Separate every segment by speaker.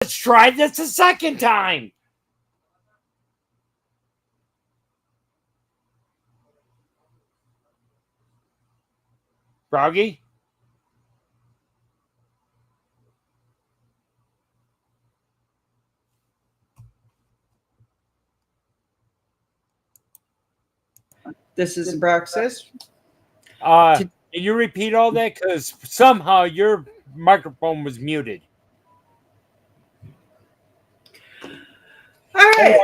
Speaker 1: Let's try this a second time. Froggy?
Speaker 2: This is Braxis.
Speaker 1: Can you repeat all that? Because somehow your microphone was muted.
Speaker 2: All right.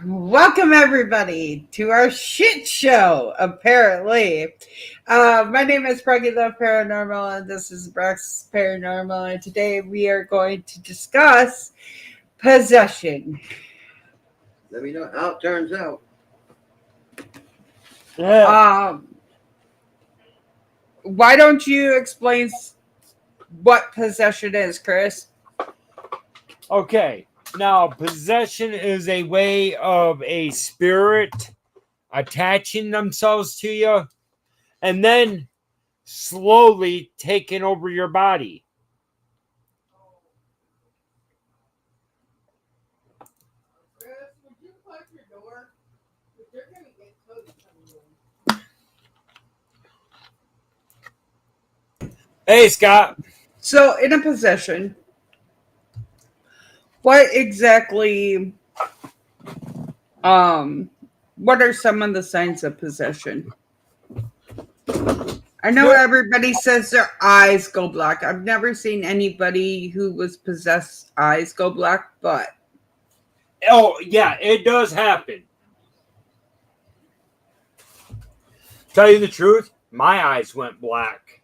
Speaker 2: Welcome, everybody, to our shit show, apparently. My name is Preggy Love Paranormal, and this is Braxis Paranormal, and today we are going to discuss possession.
Speaker 3: Let me know how it turns out.
Speaker 2: Why don't you explain what possession is, Chris?
Speaker 1: Okay. Now, possession is a way of a spirit attaching themselves to you and then slowly taking over your body.
Speaker 2: Chris, would you close your door? You're going to get Cody coming in.
Speaker 1: Hey, Scott.
Speaker 2: So, in a possession, what exactly, what are some of the signs of possession? I know everybody says their eyes go black. I've never seen anybody who was possessed eyes go black, but...
Speaker 1: Oh, yeah, it does happen. Tell you the truth, my eyes went black.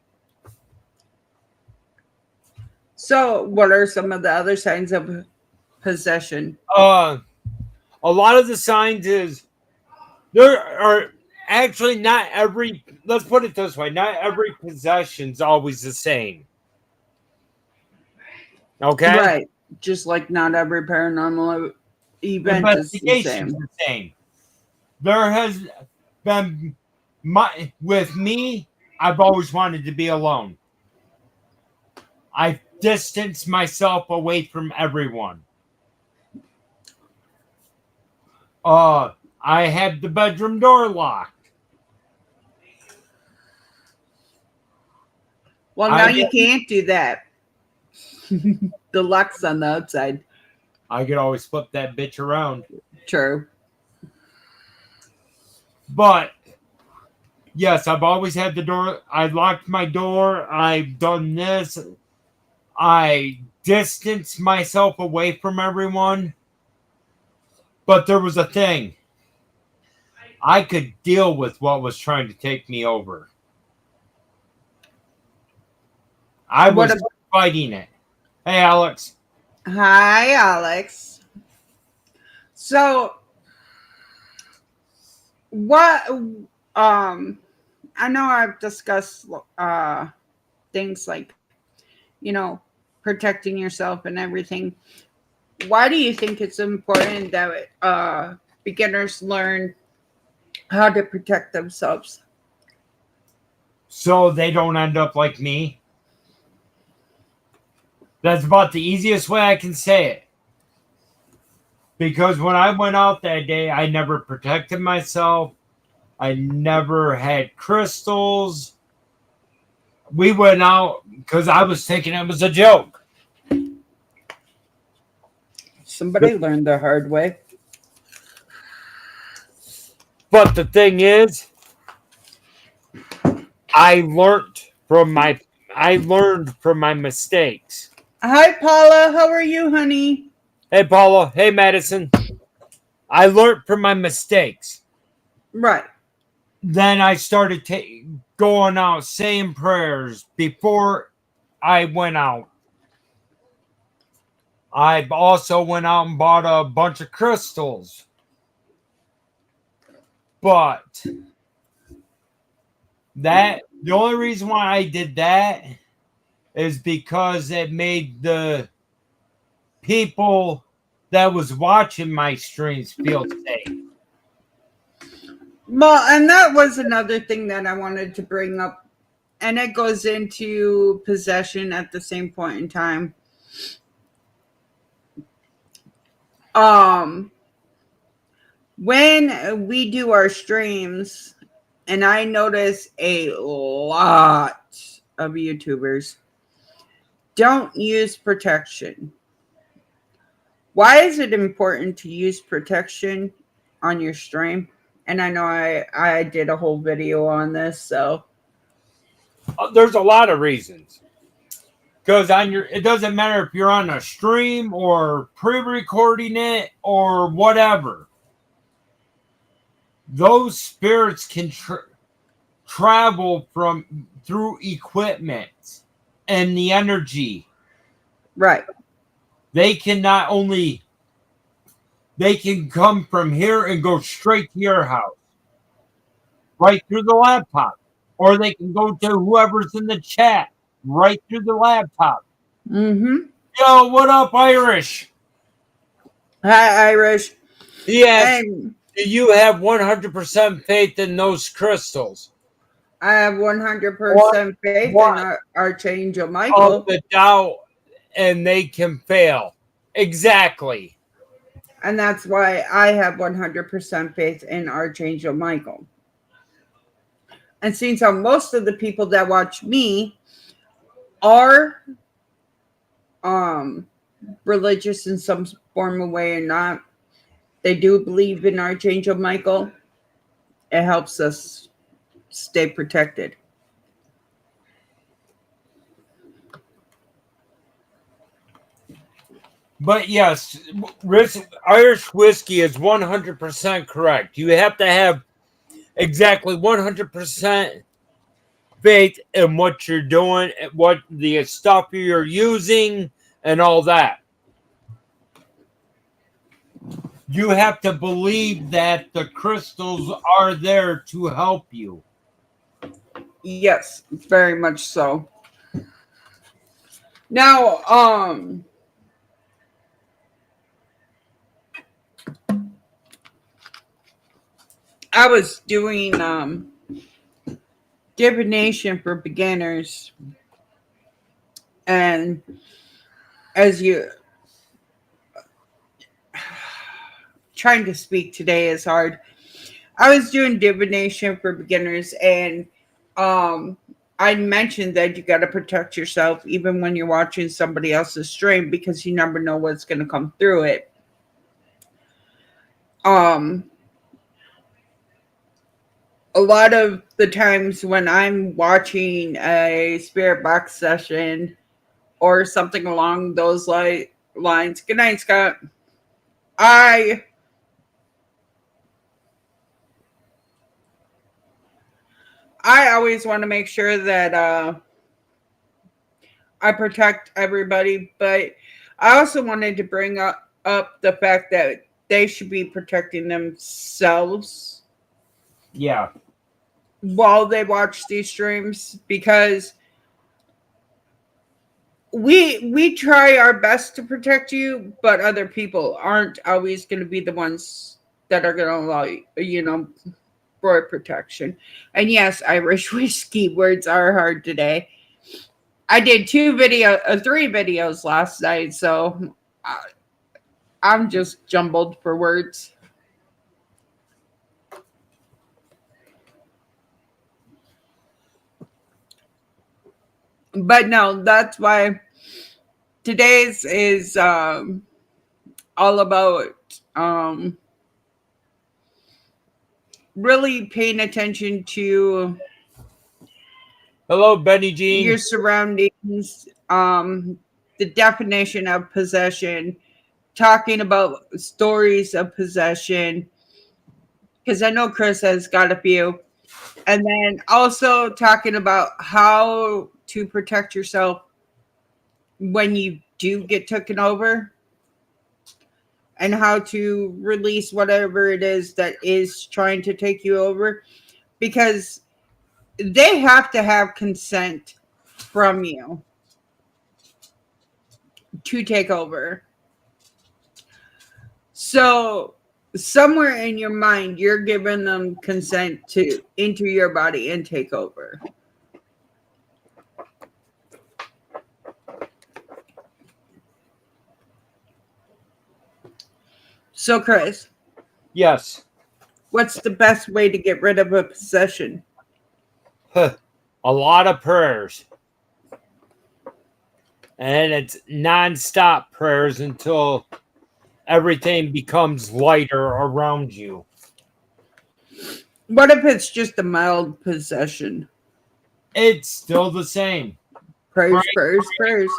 Speaker 2: So, what are some of the other signs of possession?
Speaker 1: A lot of the signs is there are actually not every, let's put it this way, not every possession's always the same. Okay?
Speaker 2: Right. Just like not every paranormal event is the same.
Speaker 1: There has been, with me, I've always wanted to be alone. I've distanced myself away from everyone. I had the bedroom door locked.
Speaker 2: Well, now you can't do that. The lock's on the outside.
Speaker 1: I could always flip that bitch around.
Speaker 2: True.
Speaker 1: But, yes, I've always had the door. I locked my door. I've done this. I distanced myself away from everyone. But there was a thing. I could deal with what was trying to take me over. I was fighting it. Hey, Alex.
Speaker 2: Hi, Alex. So, what, I know I've discussed, things like, protecting yourself and everything. Why do you think it's important that, beginners learn how to protect themselves?
Speaker 1: So they don't end up like me. That's about the easiest way I can say it. Because when I went out that day, I never protected myself. I never had crystals. We went out because I was thinking it was a joke.
Speaker 2: Somebody learned the hard way.
Speaker 1: But the thing is, I learned from my mistakes.
Speaker 2: Hi, Paula. How are you, honey?
Speaker 1: Hey, Paula. Hey, Madison. I learned from my mistakes.
Speaker 2: Right.
Speaker 1: Then I started going out saying prayers before I went out. I also went out and bought a bunch of crystals. But the only reason why I did that is because it made the people that was watching my streams feel safe.
Speaker 2: Well, and that was another thing that I wanted to bring up, and it goes into possession at the same point in time. Um, when we do our streams, and I notice a lot of YouTubers don't use protection. Why is it important to use protection on your stream? And I know I did a whole video on this, so
Speaker 1: There's a lot of reasons. Because it doesn't matter if you're on a stream or pre-recording it or whatever. Those spirits can travel through equipment and the energy.
Speaker 2: right.
Speaker 1: They can come from here and go straight to your house, right through the laptop, or they can go to whoever's in the chat, right through the laptop.
Speaker 2: Mm-hmm.
Speaker 1: Yo, what up, Irish?
Speaker 2: Hi, Irish.
Speaker 1: Yes.
Speaker 2: And
Speaker 1: Do you have 100% faith in those crystals?
Speaker 2: I have 100% faith in our Archangel Michael.
Speaker 1: Of the doubt, and they can fail. Exactly.
Speaker 2: And that's why I have 100% faith in Archangel Michael. And since most of the people that watch me are religious in some form of way or not, they do believe in Archangel Michael. It helps us stay protected.
Speaker 1: But yes, Irish whiskey is 100% correct. You have to have exactly 100% faith in what you're doing, what the stuff you're using, and all that. You have to believe that the crystals are there to help you.
Speaker 2: Yes, very much so. Now, I was doing divination for beginners, and as you trying to speak today is hard. I was doing divination for beginners, and I mentioned that you got to protect yourself even when you're watching somebody else's stream, because you never know what's going to come through it. A lot of the times when I'm watching a spirit box session or something along those lines. Good night, Scott. I always want to make sure that I protect everybody, but I also wanted to bring up the fact that they should be protecting themselves.
Speaker 1: Yeah.
Speaker 2: While they watch these streams, because we try our best to protect you, but other people aren't always going to be the ones that are going to allow you, for protection. And yes, Irish whiskey words are hard today. I did 3 videos last night, so I'm just jumbled for words. But no, that's why today's is all about really paying attention to
Speaker 1: Hello, Benny Jean.
Speaker 2: your surroundings, the definition of possession, talking about stories of possession, because I know Chris has got a few, and then also talking about how to protect yourself when you do get taken over, and how to release whatever it is that is trying to take you over, because they have to have consent from you to take over. So somewhere in your mind, you're giving them consent to enter your body and take over. So, Chris,
Speaker 1: Yes.
Speaker 2: what's the best way to get rid of a possession?
Speaker 1: A lot of prayers. And it's non-stop prayers until everything becomes lighter around you.
Speaker 2: What if it's just a mild possession?
Speaker 1: It's still the same.
Speaker 2: Prayers,
Speaker 1: Pray,
Speaker 2: prayers, prayers.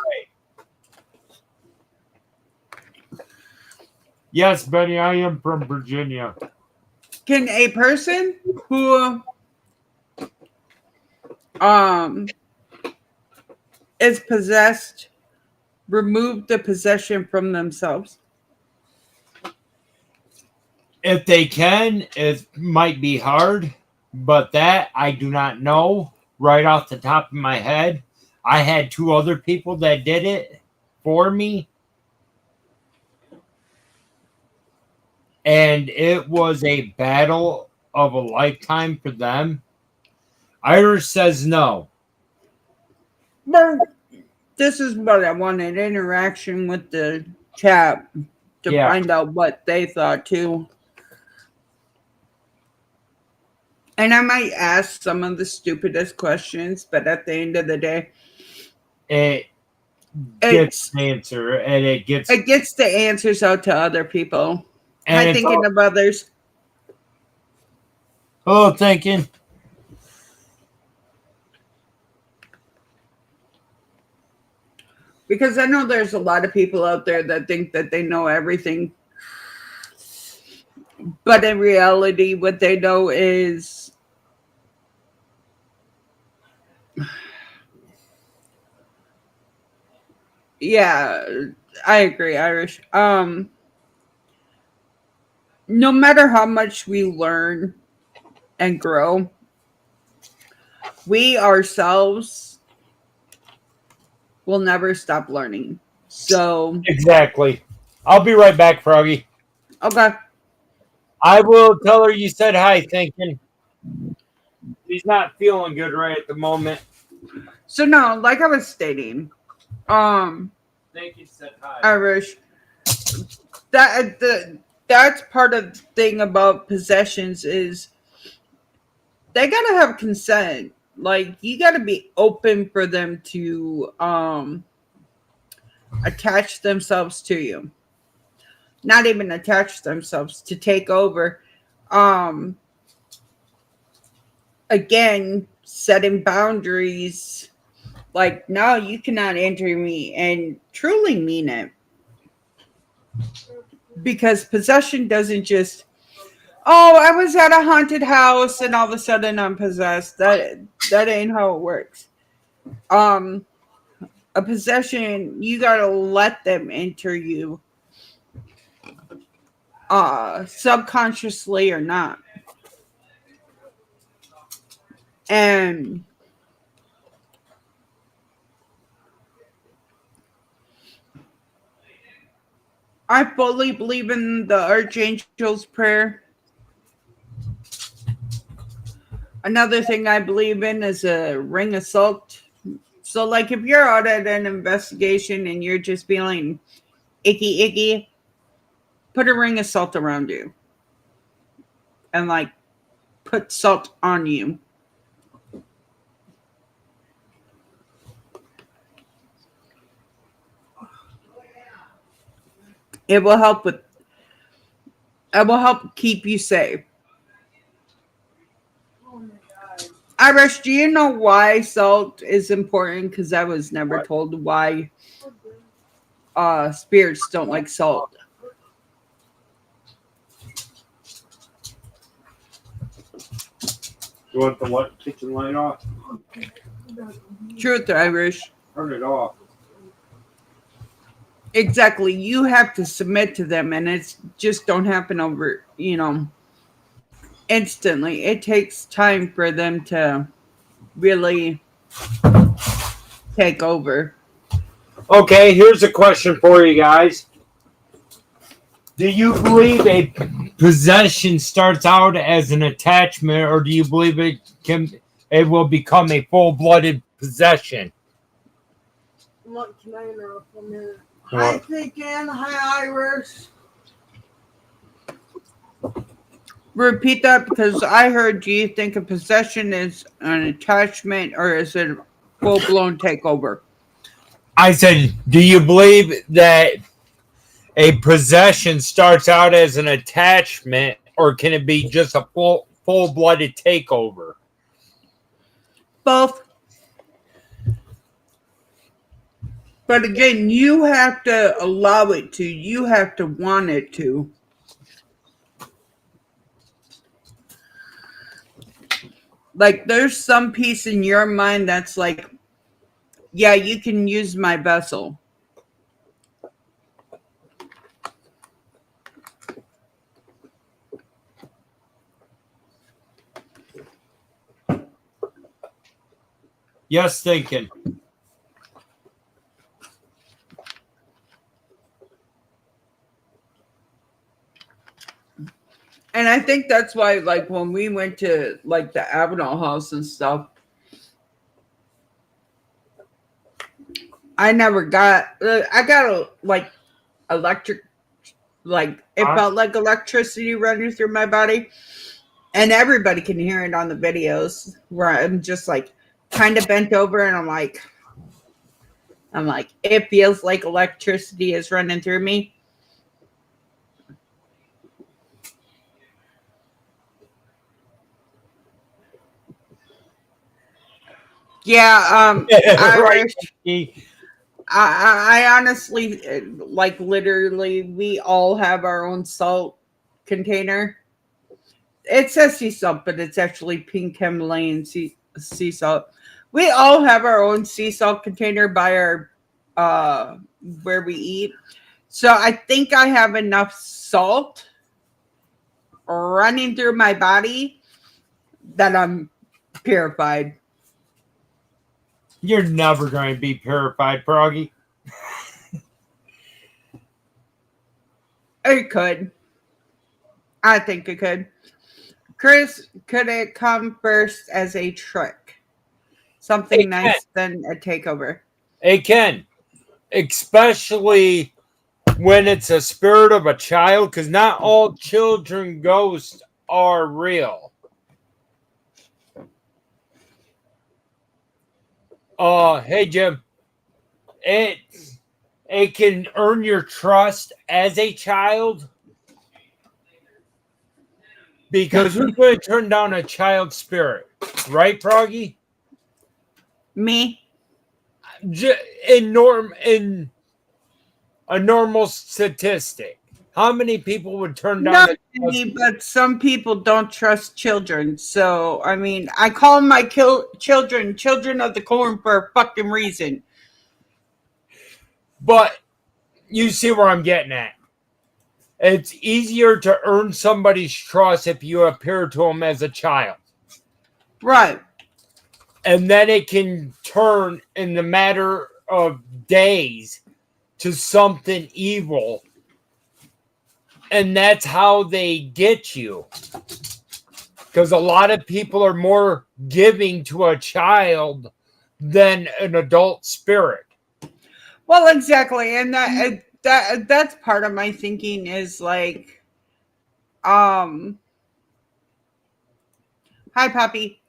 Speaker 1: Yes, Betty, I am from Virginia.
Speaker 2: Can a person who is possessed remove the possession from themselves?
Speaker 1: If they can, it might be hard, but that I do not know right off the top of my head. I had 2 other people that did it for me, and it was a battle of a lifetime for them. Irish says no.
Speaker 2: Well, this is what I wanted, interaction with the chat to
Speaker 1: Yeah.
Speaker 2: find out what they thought too. And I might ask some of the stupidest questions, but at the end of the day,
Speaker 1: It gets an answer, and it gets
Speaker 2: the answers out to other people.
Speaker 1: and
Speaker 2: Am I thinking of others?
Speaker 1: oh, thinking.
Speaker 2: Because I know there's a lot of people out there that think that they know everything. But in reality, what they know is yeah, I agree, Irish. No matter how much we learn and grow, we ourselves will never stop learning. So
Speaker 1: Exactly. I'll be right back, Froggy.
Speaker 2: okay.
Speaker 1: I will tell her you said hi, thinking. He's not feeling good right at the moment.
Speaker 2: So no, like I was stating,
Speaker 1: Thank you said hi.
Speaker 2: Irish, that's part of the thing about possessions is they gotta have consent. Like you gotta be open for them to attach themselves to you. Not even attach themselves, to take over. Again, setting boundaries, like no, you cannot enter me, and truly mean it. Because possession doesn't just, oh, I was at a haunted house and all of a sudden I'm possessed. That ain't how it works. A possession, you gotta let them enter you, subconsciously or not. And I fully believe in the Archangel's prayer. Another thing I believe in is a ring of salt. So, like, if you're out at an investigation and you're just feeling icky, put a ring of salt around you. And, like, put salt on you. It will help keep you safe. Irish, do you know why salt is important? Because I was never told why spirits don't like salt.
Speaker 1: You want the kitchen light off?
Speaker 2: Truth, Irish.
Speaker 1: Turn it off.
Speaker 2: Exactly. You have to submit to them, and it's just don't happen over, instantly. It takes time for them to really take over.
Speaker 1: Okay, here's a question for you guys. Do you believe a possession starts out as an attachment, or do you believe it will become a full-blooded possession?
Speaker 4: Look, can I interrupt for a minute? Hi, Tgake. Hi, Irish.
Speaker 2: Repeat that because I heard. Do you think a possession is an attachment or is it a full blown takeover?
Speaker 1: I said, do you believe that a possession starts out as an attachment, or can it be just a full blooded takeover?
Speaker 2: Both. But again, you have to allow it to. You have to want it to. Like, there's some piece in your mind that's like, yeah, you can use my vessel.
Speaker 1: Yes, thinking.
Speaker 2: And I think that's why, like, when we went to, like, the Avenel house and stuff, I never got, I got, like, electric, like, it felt like electricity running through my body. And everybody can hear it on the videos where I'm just, like, kind of bent over and I'm like, it feels like electricity is running through me. Yeah,
Speaker 1: Right.
Speaker 2: I honestly, like, literally, we all have our own salt container. It says sea salt, but it's actually pink Himalayan sea salt. We all have our own sea salt container by our where we eat. So I think I have enough salt running through my body that I'm purified.
Speaker 1: You're never going to be purified, Froggy.
Speaker 2: It could. I think it could. Chris, could it come first as a trick? Something nice than a takeover.
Speaker 1: It can. Especially when it's a spirit of a child, because not all children ghosts are real. Hey Jim. It can earn your trust as a child. Because who's going to turn down a child spirit? Right, Froggy?
Speaker 2: Me?
Speaker 1: In a normal statistic, how many people would turn down?
Speaker 2: Not many, but some people don't trust children. So, I mean, I call my children of the corn for a fucking reason.
Speaker 1: But you see where I'm getting at. It's easier to earn somebody's trust if you appear to them as a child.
Speaker 2: Right.
Speaker 1: And then it can turn in the matter of days to something evil. And that's how they get you. Because a lot of people are more giving to a child than an adult spirit.
Speaker 2: Well, exactly. And that's part of my thinking is like, hi, Poppy.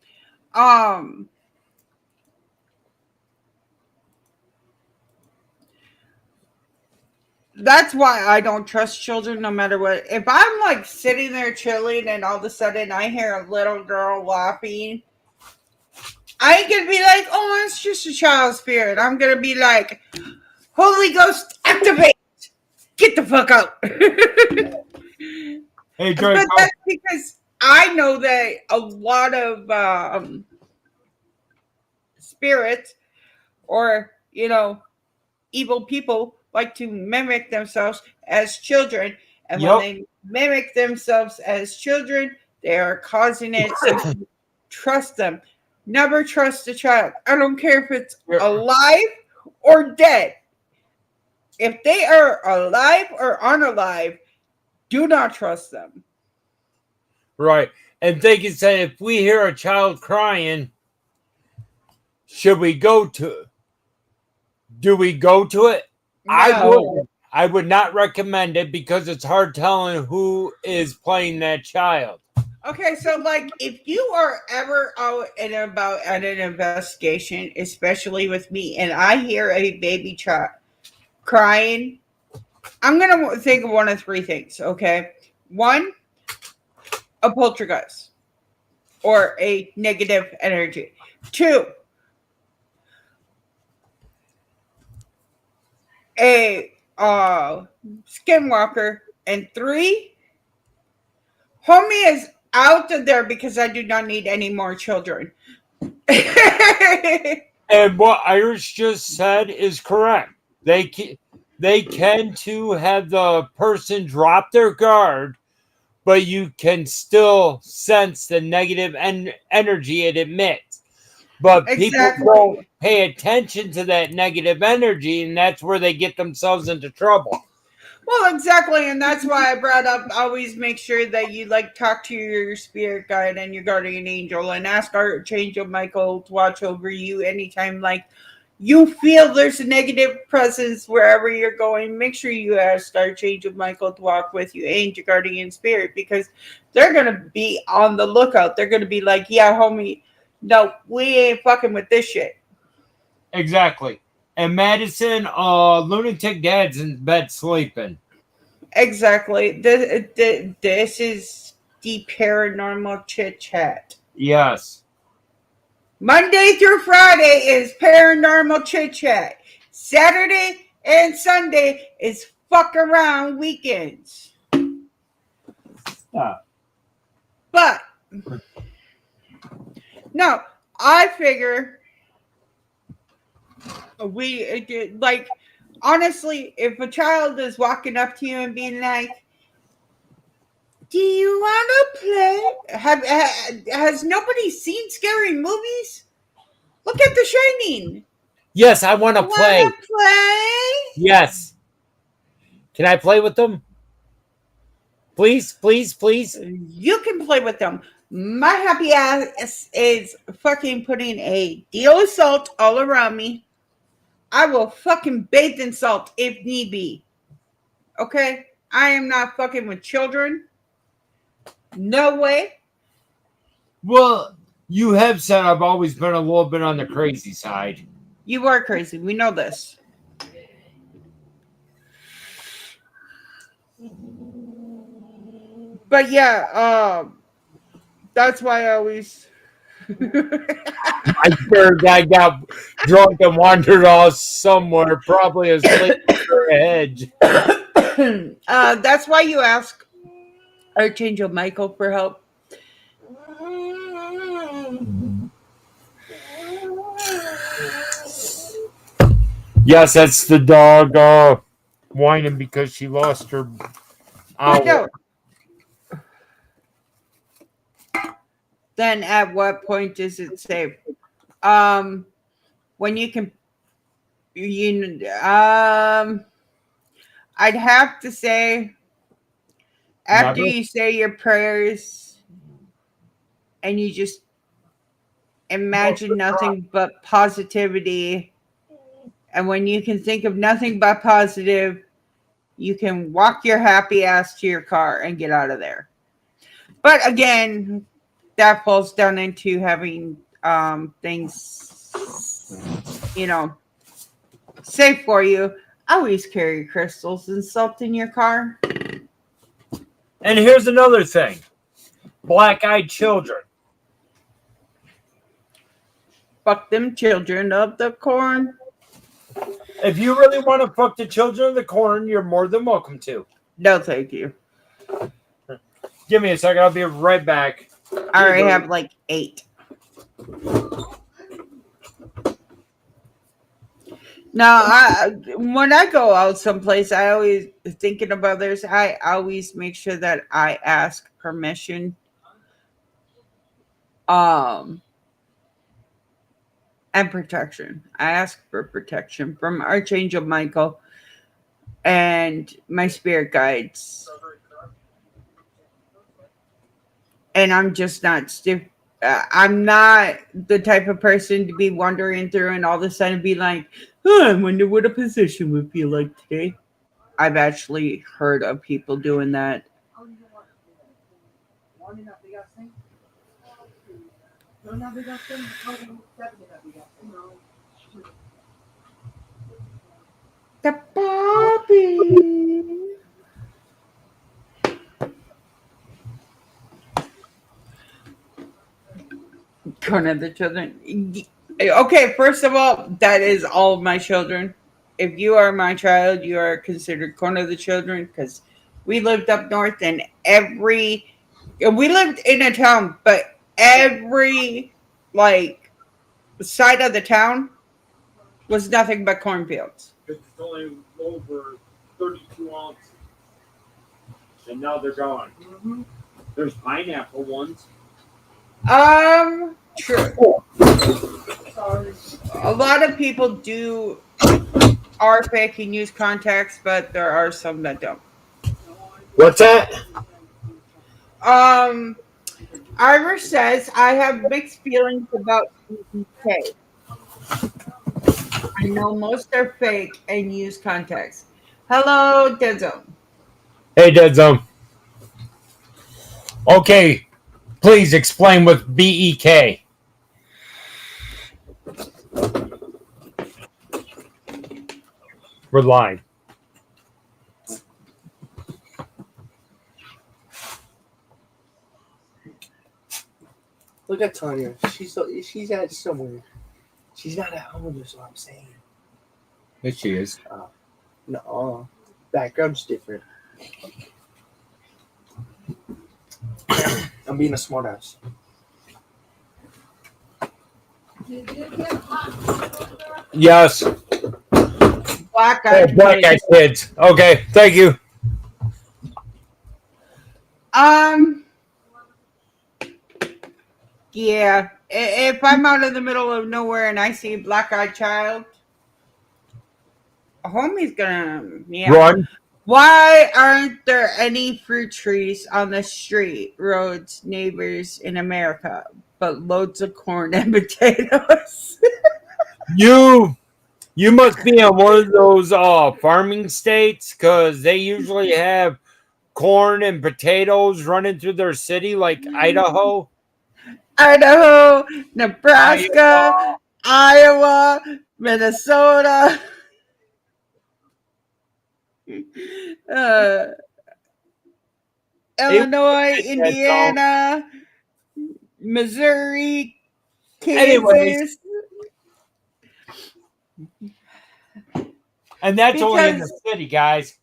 Speaker 2: That's why I don't trust children no matter what. If I'm like sitting there chilling and all of a sudden I hear a little girl laughing, I ain't gonna be like, oh, it's just a child spirit. I'm gonna be like, Holy Ghost, activate! Get the fuck out.
Speaker 1: Hey,
Speaker 2: but that's because I know that a lot of spirits or, evil people like to mimic themselves as children. And when they mimic themselves as children, they are causing it. So trust them. Never trust a child. I don't care if it's alive or dead. If they are alive or unalive, do not trust them.
Speaker 1: Right. And thinking that if we hear a child crying, should we go to it? Do we go to it?
Speaker 2: No.
Speaker 1: I would not recommend it because it's hard telling who is playing that child.
Speaker 2: Okay, so like if you are ever out and about at an investigation, especially with me, and I hear a baby child crying, I'm gonna think of one of three things. Okay, one, a poltergeist or a negative energy. Two, a skinwalker, and three, homie is out of there because I do not need any more children.
Speaker 1: And what Irish just said is correct. They can too have the person drop their guard, but you can still sense the negative energy it emits. But people don't
Speaker 2: Exactly.
Speaker 1: pay attention to that negative energy, and that's where they get themselves into trouble.
Speaker 2: Well, exactly, and that's why I brought up always make sure that you like talk to your spirit guide and your guardian angel and ask Archangel Michael to watch over you anytime like you feel there's a negative presence wherever you're going. Make sure you ask Archangel Michael to walk with you and your guardian spirit because they're gonna be on the lookout. They're gonna be like, yeah, homie, no, we ain't fucking with this shit.
Speaker 1: Exactly. And Madison, lunatic dad's in bed sleeping.
Speaker 2: Exactly. This is the paranormal chit chat.
Speaker 1: Yes.
Speaker 2: Monday through Friday is paranormal chit chat. Saturday and Sunday is fuck around weekends.
Speaker 1: Stop.
Speaker 2: But no, I figure we like honestly, if a child is walking up to you and being like, "Do you want to play?" Has nobody seen scary movies? Look at The Shining.
Speaker 1: Yes, I want to play.
Speaker 2: Want to play?
Speaker 1: Yes. Can I play with them? Please, please, please.
Speaker 2: You can play with them. My happy ass is fucking putting a deal of salt all around me. I will fucking bathe in salt if need be. Okay? I am not fucking with children. No way.
Speaker 1: Well, you have said I've always been a little bit on the crazy side.
Speaker 2: You are crazy. We know this. But yeah, that's why I always
Speaker 1: I heard I got drunk and wandered off somewhere, probably asleep under a hedge.
Speaker 2: that's why you ask Archangel Michael for help.
Speaker 1: Yes, that's the dog whining because she lost her
Speaker 2: I
Speaker 1: owl.
Speaker 2: know. Then at what point does it say? When you can, I'd have to say after
Speaker 1: Never?
Speaker 2: you say your prayers and you just imagine nothing but positivity, and when you can think of nothing but positive, you can walk your happy ass to your car and get out of there. But again, that falls down into having things, safe for you. Always carry crystals and salt in your car.
Speaker 1: And here's another thing. Black-eyed children.
Speaker 2: Fuck them children of the corn.
Speaker 1: If you really want to fuck the children of the corn, you're more than welcome to.
Speaker 2: No, thank you.
Speaker 1: Give me a second. I'll be right back.
Speaker 2: I already have like 8. Now, when I go out someplace, I always thinking of others. I always make sure that I ask permission. And protection. I ask for protection from Archangel Michael and my spirit guides. And I'm just not stiff. I'm not the type of person to be wandering through and all of a sudden be like, oh, I wonder what a position would feel like today. I've actually heard of people doing that. The puppy. Corner of the children. Okay, first of all, that is all of my children. If you are my child, you are considered corner of the children because we lived up north and we lived in a town, but every like side of the town was nothing but cornfields.
Speaker 1: It's only over 32 ounces. And now they're gone. Mm-hmm. There's pineapple ones.
Speaker 2: True. A lot of people are fake and use contacts, but there are some that don't.
Speaker 1: What's that?
Speaker 2: Irish says, I have mixed feelings about Tgake. I know most are fake and use contacts. Hello, Denzel.
Speaker 1: Hey, Dead Zone. Okay, please explain what BEK. We're live.
Speaker 3: Look at Tanya. She's at somewhere. She's not at home, is what I'm saying.
Speaker 1: Yes, she is.
Speaker 3: No, background's different. I'm being a smartass.
Speaker 1: Yes.
Speaker 2: Black Eyed
Speaker 1: Black Eyed Kids. Okay, thank you.
Speaker 2: Yeah. If I'm out in the middle of nowhere and I see a black eyed child, a homie's gonna
Speaker 1: Run.
Speaker 2: Why aren't there any fruit trees on the street, roads, neighbors in America, but loads of corn and potatoes?
Speaker 1: You must be in one of those farming states because they usually have corn and potatoes running through their city, like Idaho.
Speaker 2: Idaho, Nebraska, Iowa, Minnesota, Illinois, Indiana, Missouri, Kansas.
Speaker 1: Anyways. And that's only in the city, guys.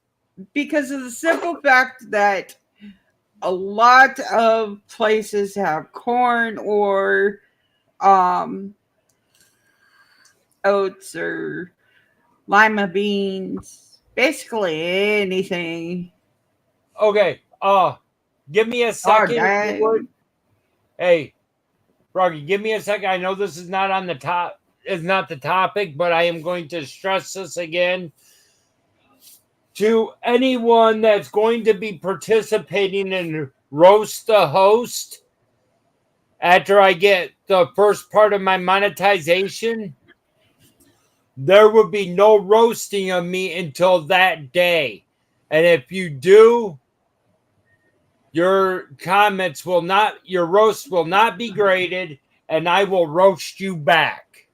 Speaker 2: Because of the simple fact that a lot of places have corn or oats or lima beans, basically anything.
Speaker 1: Okay, give me a second. Hey, Froggy, give me a second. I know this is not on the top, is not the topic, but I am going to stress this again. To anyone that's going to be participating in Roast the Host, after I get the first part of my monetization, there will be no roasting of me until that day. And if you do, your roast will not be graded, and I will roast you back.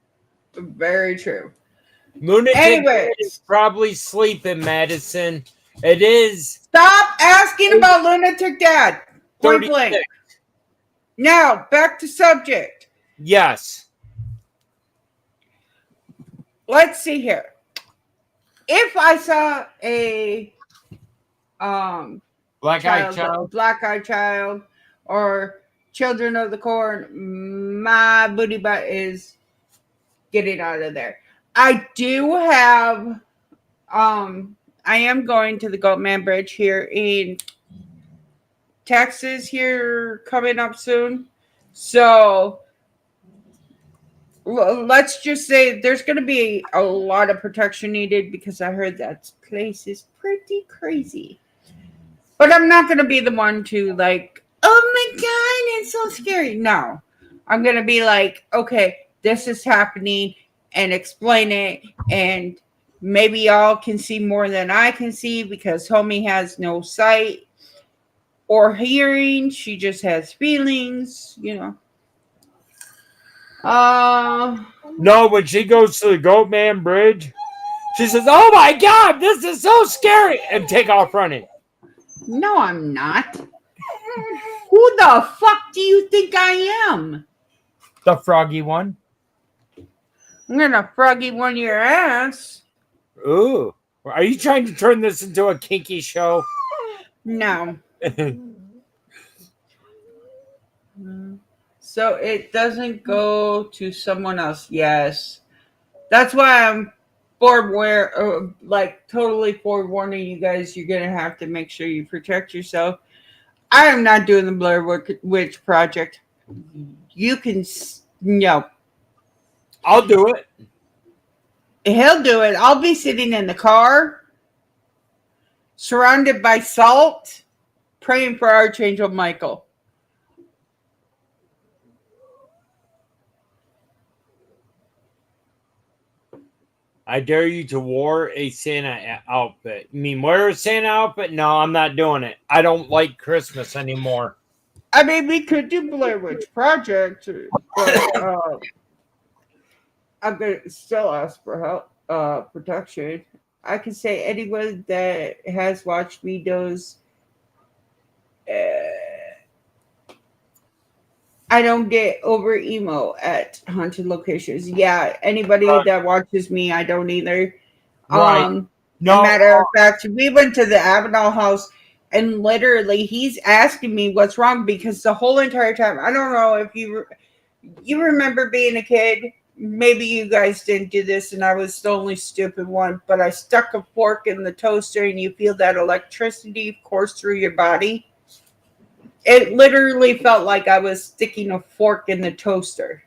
Speaker 2: Very true.
Speaker 1: Lunatic is probably sleeping, Madison. It is.
Speaker 2: Stop asking about Lunatic Dad. Point blank. Now, back to subject.
Speaker 1: Yes.
Speaker 2: Let's see here. If I saw a black-eyed child, or Children of the Corn, my booty butt is getting out of there. I do have I am going to the Goatman Bridge here in Texas here coming up soon. So let's just say there's going to be a lot of protection needed because I heard that place is pretty crazy. But I'm not going to be the one to like, oh my God, it's so scary. No, I'm going to be like, okay, this is happening and explain it. And maybe y'all can see more than I can see because homie has no sight. or hearing. She just has feelings, you know.
Speaker 1: No, when she goes to the Goat Man Bridge, she says, "Oh my God, this is so scary!" and take off running.
Speaker 2: No, I'm not. Who the fuck do you think I am?
Speaker 1: The froggy one.
Speaker 2: I'm gonna froggy one your ass.
Speaker 1: Ooh, are you trying to turn this into a kinky show?
Speaker 2: No. So it doesn't go to someone else. Yes. That's why I'm totally forewarning you guys. You're gonna have to make sure you protect yourself. I am not doing the Blair Witch Project. You can no.
Speaker 1: I'll do it.
Speaker 2: He'll do it. I'll be sitting in the car, surrounded by salt, praying for Archangel Michael.
Speaker 1: I dare you to wear a Santa outfit. You mean wear a Santa outfit? No, I'm not doing it. I don't like Christmas anymore.
Speaker 2: I mean, we could do Blair Witch Project, but I'm gonna still ask for help, protection. I can say anyone that has watched me does. I don't get over emo at haunted locations. Yeah, anybody that watches me, I don't either.
Speaker 1: Right. No.
Speaker 2: Matter of fact, we went to the Avenel house and literally he's asking me what's wrong because the whole entire time, I don't know if you remember being a kid. Maybe you guys didn't do this and I was the only stupid one, but I stuck a fork in the toaster and you feel that electricity course through your body. It literally felt like I was sticking a fork in the toaster.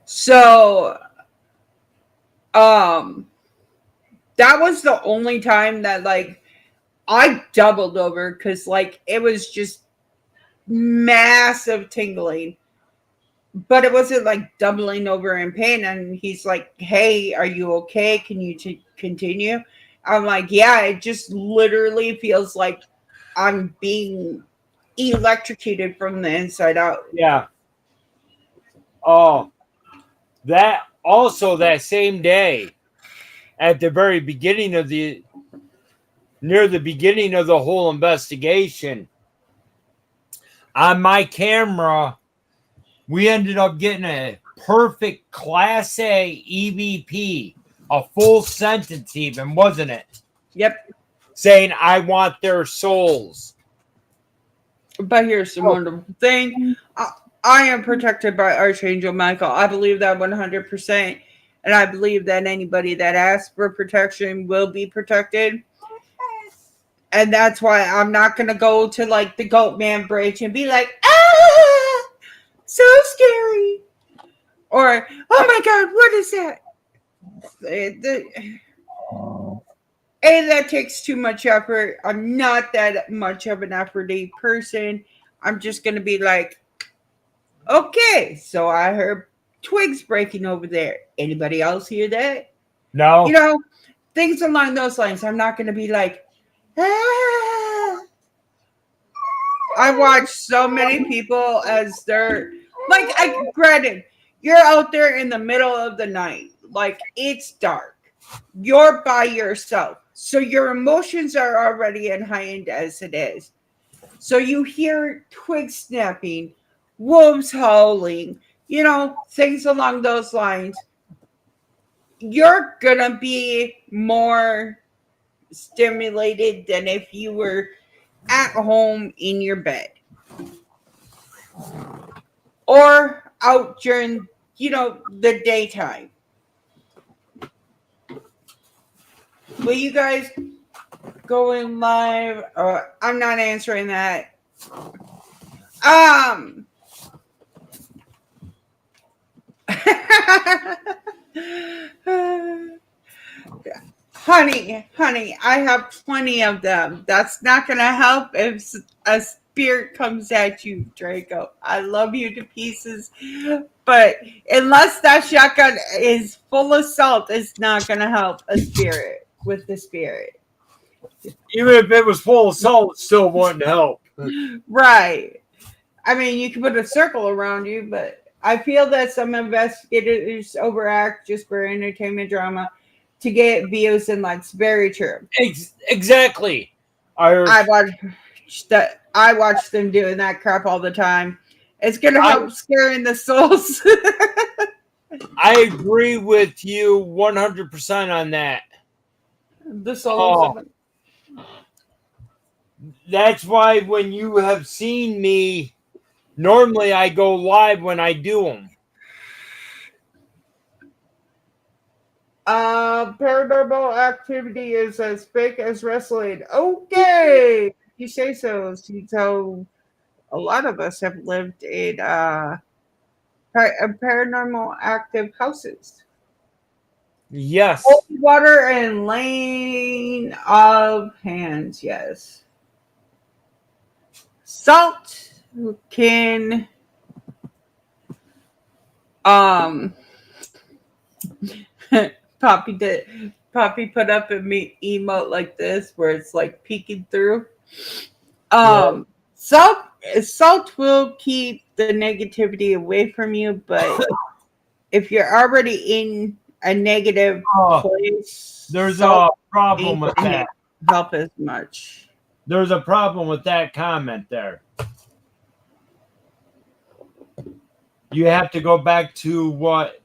Speaker 2: So, that was the only time that like I doubled over because like it was just massive tingling, but it wasn't like doubling over in pain. And he's like, "Hey, are you okay? Can you continue?" I'm like, "Yeah." It just literally feels like I'm being electrocuted from the inside out.
Speaker 1: Yeah. Oh, that also that same day, at the very beginning of near the beginning of the whole investigation, on my camera, we ended up getting a perfect Class A EVP, a full sentence even, wasn't it?
Speaker 2: Yep.
Speaker 1: Saying, "I want their souls."
Speaker 2: But here's the wonderful thing. I am protected by Archangel Michael. I believe that 100%. And I believe that anybody that asks for protection will be protected. And that's why I'm not going to go to like the Goat Man Bridge and be like, "Ah, so scary." Or, "Oh my God, what is that?" That takes too much effort. I'm not that much of an efforty person. I'm just going to be like, "Okay, so I heard twigs breaking over there. Anybody else hear that?"
Speaker 1: No.
Speaker 2: You know, things along those lines. I'm not going to be like, "Ah." I watch so many people as they're like, granted, you're out there in the middle of the night, like it's dark. You're by yourself. So your emotions are already heightened as it is. So you hear twigs snapping, wolves howling, things along those lines. You're going to be more stimulated than if you were at home in your bed or out during, the daytime. Will you guys go in live? I'm not answering that. Honey, I have plenty of them. That's not going to help if a spirit comes at you, Draco. I love you to pieces, but unless that shotgun is full of salt, it's not going to help a spirit with the spirit.
Speaker 1: Even if it was full of salt, it still wouldn't help.
Speaker 2: Right. I mean, you can put a circle around you, but I feel that some investigators overact just for entertainment drama to get views and likes. Very true.
Speaker 1: Exactly.
Speaker 2: I watch them doing that crap all the time. It's gonna help scaring the souls.
Speaker 1: I agree with you 100% on that.
Speaker 2: The souls.
Speaker 1: That's why when you have seen me, normally I go live when I do them.
Speaker 2: Paranormal activity is as fake as wrestling. Okay, you say so. So a lot of us have lived in paranormal active houses.
Speaker 1: Yes.
Speaker 2: Holy water and laying of hands. Yes. Salt can um Poppy put up an emote like this where it's like peeking through.
Speaker 1: Yeah.
Speaker 2: Salt will keep the negativity away from you, but if you're already in a negative place,
Speaker 1: there's a problem with that.
Speaker 2: Help as much.
Speaker 1: There's a problem with that comment there. You have to go back to what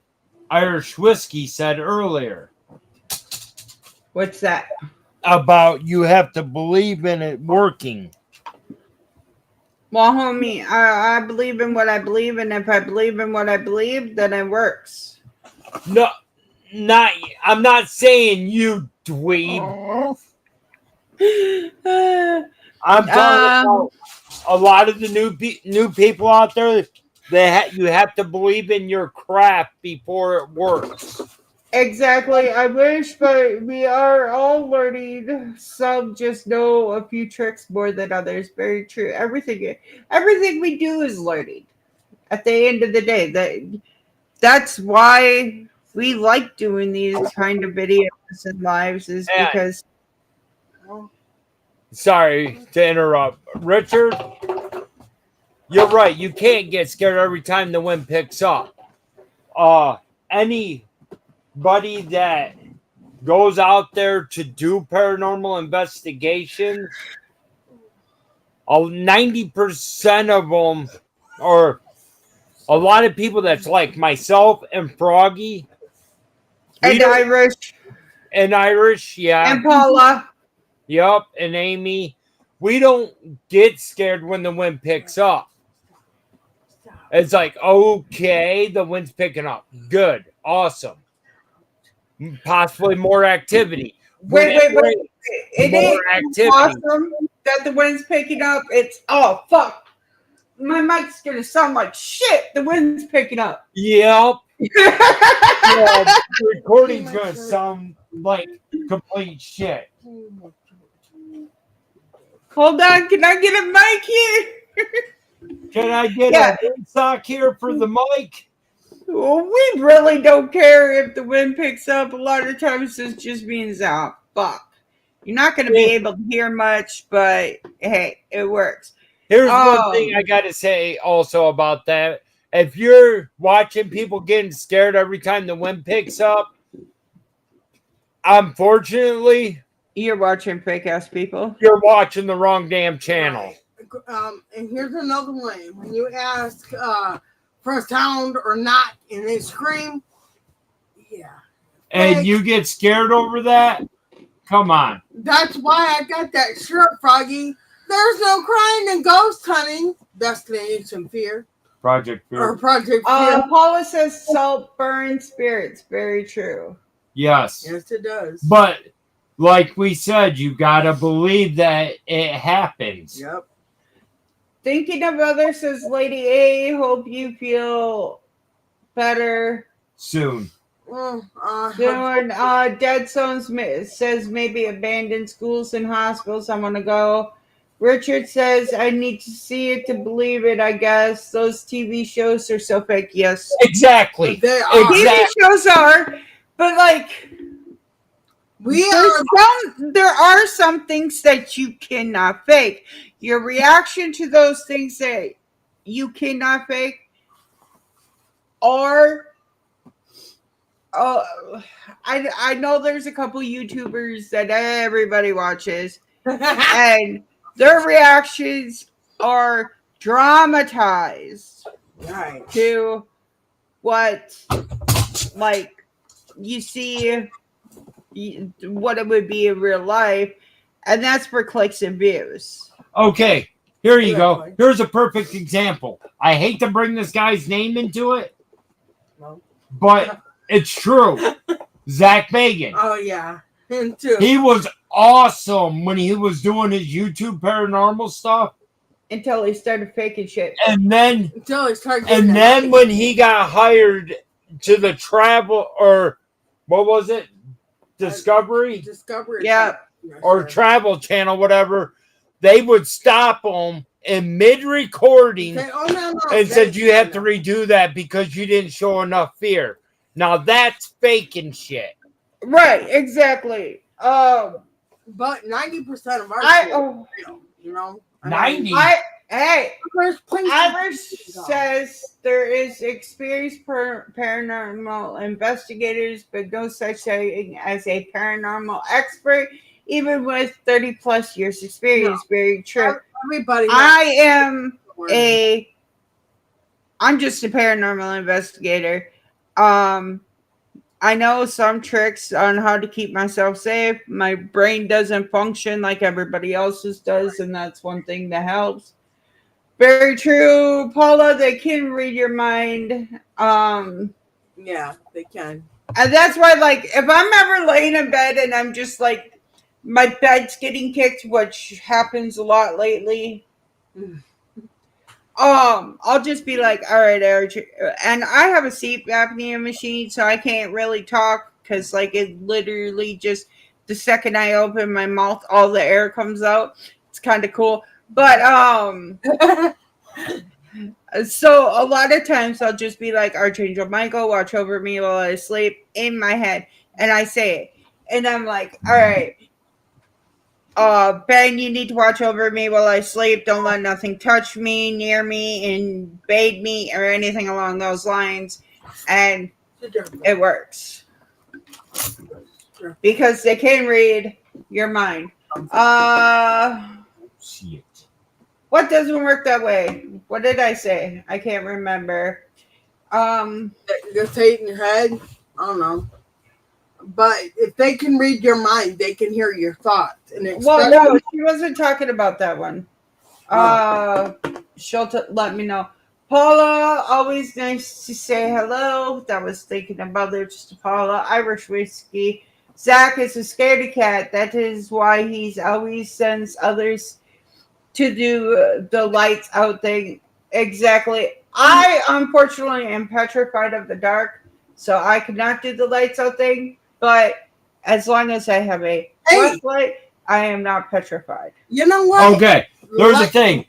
Speaker 1: Irish Whiskey said earlier.
Speaker 2: What's that?
Speaker 1: About you have to believe in it working.
Speaker 2: Well, homie, I believe in what I believe, and if I believe in what I believe, then it works.
Speaker 1: No, I'm not saying you dweeb. I'm talking about a lot of the new people out there. You have to believe in your craft before it works.
Speaker 2: Exactly. I wish, but we are all learning. Some just know a few tricks more than others. Very true. Everything we do is learning. At the end of the day, that's why we like doing these kind of videos and lives is because.
Speaker 1: Sorry to interrupt, Richard. You're right. You can't get scared every time the wind picks up. Anybody that goes out there to do paranormal investigations, 90% of them, or a lot of people that's like myself and Froggy,
Speaker 2: And Irish.
Speaker 1: Yeah.
Speaker 2: And Paula.
Speaker 1: Yep, and Amy. We don't get scared when the wind picks up. It's like, okay, the wind's picking up. Good. Awesome. Possibly more activity.
Speaker 2: Wait. It ain't awesome that the wind's picking up. It's, oh, fuck. My mic's going to sound like shit. The wind's picking up.
Speaker 1: Yep. The recording's going to sound like complete shit.
Speaker 2: Hold on. Can I get a mic here?
Speaker 1: Can I get a windsock here for the mic?
Speaker 2: Well, we really don't care if the wind picks up. A lot of times it just means, oh, fuck. You're not going to be able to hear much, but hey, it works.
Speaker 1: Here's one thing I got to say also about that. If you're watching people getting scared every time the wind picks up, unfortunately,
Speaker 2: you're watching fake ass people.
Speaker 1: You're watching the wrong damn channel.
Speaker 4: And here's another one. When you ask for a sound or not, and they scream, yeah.
Speaker 1: And you get scared over that? Come on.
Speaker 4: That's why I got that shirt, Froggy. There's no crying and ghost hunting. Destination Fear.
Speaker 1: Project Fear.
Speaker 4: Or Project Fear.
Speaker 2: Paula says salt burns spirits. Very true.
Speaker 1: Yes.
Speaker 4: Yes, it does.
Speaker 1: But like we said, you gotta believe that it happens.
Speaker 4: Yep.
Speaker 2: Thinking of others, says Lady A. Hope you feel better
Speaker 1: soon.
Speaker 2: Soon. Dead Zones says maybe abandoned schools and hospitals. I want to go. Richard says I need to see it to believe it. I guess those TV shows are so fake. Yes,
Speaker 1: exactly.
Speaker 2: They are. TV shows are, but like There are some things that you cannot fake. Your reaction to those things that you cannot fake are I know there's a couple YouTubers that everybody watches, and their reactions are dramatized
Speaker 4: Right.
Speaker 2: to what, like, you see what it would be in real life, and that's for clicks and views.
Speaker 1: Okay, here you go.
Speaker 4: Exactly.
Speaker 1: Here's a perfect example. I hate to bring this guy's name into it,
Speaker 4: No.
Speaker 1: but it's true. Zach Bagan.
Speaker 4: Oh yeah, him too.
Speaker 1: He was awesome when he was doing his YouTube paranormal stuff.
Speaker 2: Until he started faking shit.
Speaker 1: And then
Speaker 4: Until he started getting
Speaker 1: and then when he got hired to the travel, or what was it? Discovery?
Speaker 4: Discovery.
Speaker 2: Yeah.
Speaker 1: Or Travel Channel, whatever, they would stop him in mid-recording
Speaker 4: Say, oh, no,
Speaker 1: and said you have to
Speaker 4: read.
Speaker 1: redo that because you didn't show enough fear. Now that's faking shit.
Speaker 2: Right, exactly.
Speaker 4: But 90% of our shit is real, you know.
Speaker 1: 90.
Speaker 2: Average says there is experienced paranormal investigators, but no such thing as a paranormal expert, even with 30 plus years experience. No. Very true.
Speaker 4: Everybody.
Speaker 2: I'm just a paranormal investigator. I know some tricks on how to keep myself safe. My brain doesn't function like everybody else's does, and that's one thing that helps. Very true, Paula. They can read your mind.
Speaker 4: Yeah, they can.
Speaker 2: And that's why, like, if I'm ever laying in bed and I'm just like, my bed's getting kicked, which happens a lot lately. I'll just be like, all right, Eric. And I have a sleep apnea machine, so I can't really talk because, like, it literally just the second I open my mouth, all the air comes out. It's kind of cool. But so a lot of times I'll just be like, Archangel Michael, watch over me while I sleep, in my head, and I say it, and I'm like, all right, Ben, you need to watch over me while I sleep. Don't let nothing touch me, near me, invade me, or anything along those lines. And it works because they can read your mind.
Speaker 1: Shit.
Speaker 2: What doesn't work that way? What did I say? I can't remember.
Speaker 4: The Satan in your head. I don't know. But if they can read your mind, they can hear your thoughts. And
Speaker 2: well, no, she wasn't talking about that one. She'll let me know. Paula, always nice to say hello. That was thinking about it. Just Paula. Irish whiskey. Zach is a scaredy cat. That is why he's always sends others to do the lights out thing. Exactly. I unfortunately am petrified of the dark, so I cannot do the lights out thing. But as long as I have a flashlight, I am not petrified.
Speaker 4: You know what?
Speaker 1: Okay, there's a thing.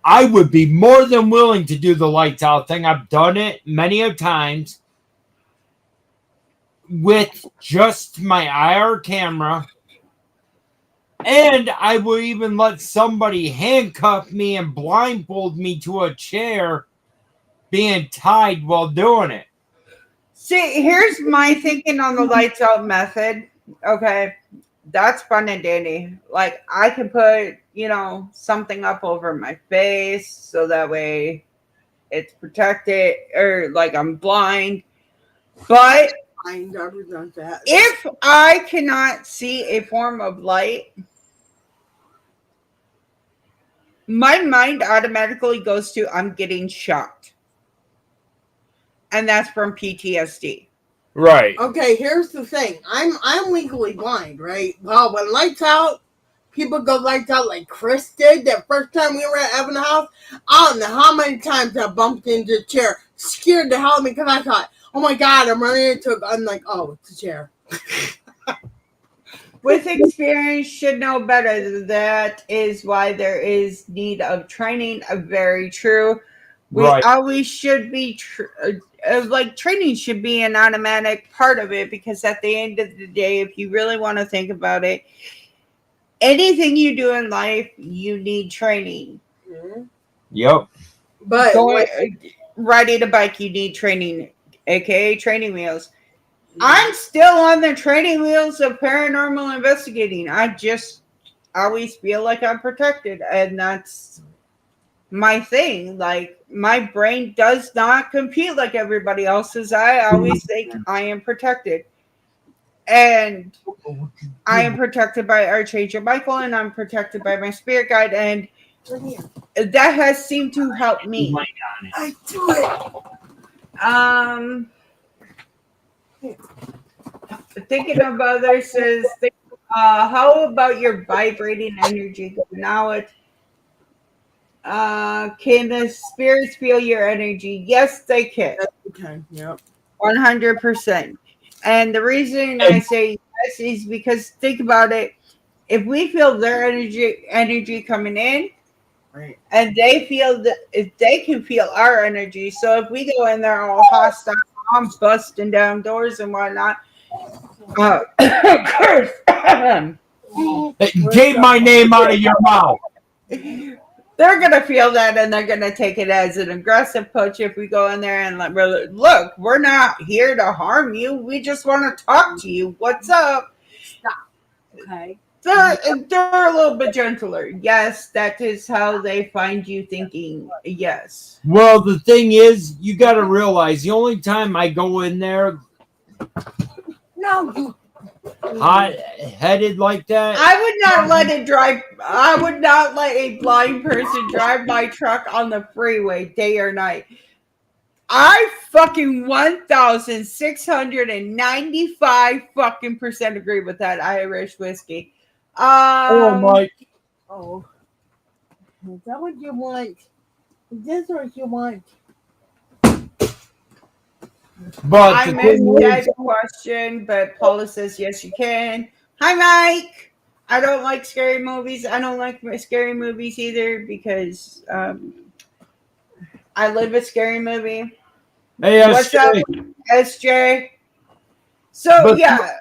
Speaker 1: I would be more than willing to do the lights out thing. I've done it many of times with just my IR camera. And I will even let somebody handcuff me and blindfold me to a chair being tied while doing it.
Speaker 2: See, here's my thinking on the lights out method. Okay, that's fun and dandy. Like, I can put, something up over my face so that way it's protected, or like I'm blind. But if I cannot see a form of light, my mind automatically goes to I'm getting shot. And that's from PTSD.
Speaker 1: Right.
Speaker 4: Okay, here's the thing. I'm legally blind, right? Well, when lights out, people go lights out like Chris did that first time we were at Evan's house. I don't know how many times I bumped into a chair, scared the hell out of me because I thought, oh my God, I'm running into it. I'm like, oh, it's a chair.
Speaker 2: With experience, should know better. That is why there is need of training. Very true. We
Speaker 1: Right.
Speaker 2: always should be like training should be an automatic part of it, because at the end of the day, if you really want to think about it, anything you do in life, you need training.
Speaker 4: Mhm.
Speaker 1: Yep.
Speaker 4: But
Speaker 2: Going riding a bike, you need training, aka training wheels. I'm still on the training wheels of paranormal investigating. I just always feel like I'm protected, and that's my thing. Like, my brain does not compute like everybody else's. I always think I am protected, and I am protected by Archangel Michael, and I'm protected by my spirit guide, and that has seemed to help me.
Speaker 4: I do it.
Speaker 2: Thinking of others is, how about your vibrating energy going out? Can the spirits feel your energy? Yes, they can.
Speaker 4: Okay. Yep.
Speaker 2: 100%. And the reason I say yes is because, think about it. If we feel their energy coming in,
Speaker 4: Right.
Speaker 2: and they feel that, if they can feel our energy, so if we go in there all hostile, I'm busting down doors and whatnot. Curse.
Speaker 1: Get my name out of your mouth.
Speaker 2: They're gonna feel that, and they're gonna take it as an aggressive push if we go in there and like, look, we're not here to harm you. We just want to talk to you. What's up?
Speaker 4: Stop. Okay.
Speaker 2: They're a little bit gentler. Yes, that is how they find you thinking. Yes.
Speaker 1: Well, the thing is, you got to realize the only time I go in there
Speaker 4: No, you.
Speaker 1: hot-headed like that,
Speaker 2: I would not let it drive. I would not let a blind person drive my truck on the freeway day or night. I fucking 1,695 fucking percent agree with that Irish whiskey.
Speaker 1: oh my,
Speaker 4: Oh. Is that what you want? Is this what you want?
Speaker 1: but
Speaker 2: I
Speaker 1: the
Speaker 2: missed
Speaker 1: thing
Speaker 2: that
Speaker 1: is,
Speaker 2: question, but Paula says yes, you can. Hi, Mike. I don't like scary movies. I don't like scary movies either, because I live a scary movie.
Speaker 1: hey,
Speaker 2: What's up, SJ? So
Speaker 1: but
Speaker 2: yeah,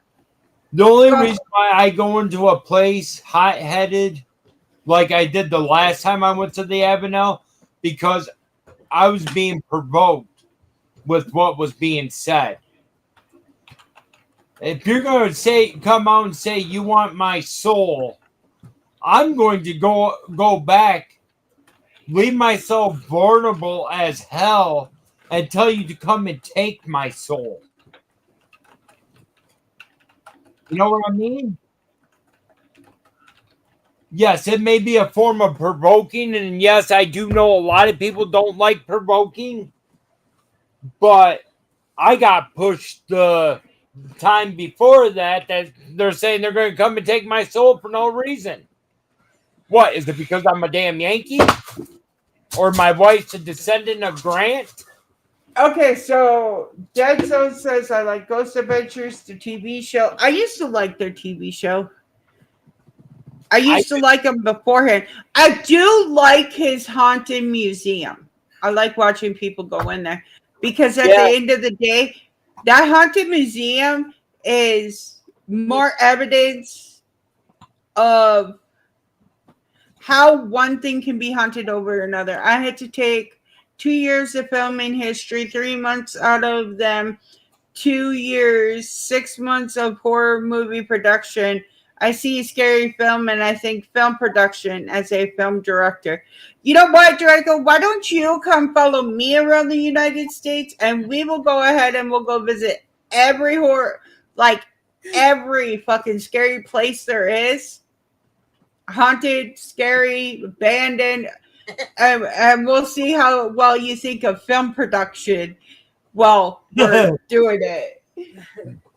Speaker 1: the only
Speaker 2: go.
Speaker 1: reason why I go into a place hot-headed, like I did the last time I went to the Avenel, because I was being provoked with what was being said. If you're going to come out and say you want my soul, I'm going to go back, leave myself vulnerable as hell, and tell you to come and take my soul. You know what I mean? Yes, it may be a form of provoking, and yes, I do know a lot of people don't like provoking, but I got pushed the time before that they're saying they're going to come and take my soul for no reason. What, is it because I'm a damn Yankee? Or my wife's a descendant of Grant?
Speaker 2: Okay, so Dead Zone says I like Ghost Adventures, the TV show. I used to like their TV show. I used to like him beforehand. I do like his haunted museum. I like watching people go in there, because at the end of the day, that haunted museum is more evidence of how one thing can be haunted over another. I had to take 2 years of filming history, 3 months out of them, 2 years, 6 months of horror movie production. I see scary film, and I think film production as a film director. You know what, Draco? Why don't you come follow me around the United States, and we will go ahead and we'll go visit every horror, like every fucking scary place there is. Haunted, scary, abandoned, and we'll see how well you think of film production. Well, we're doing it.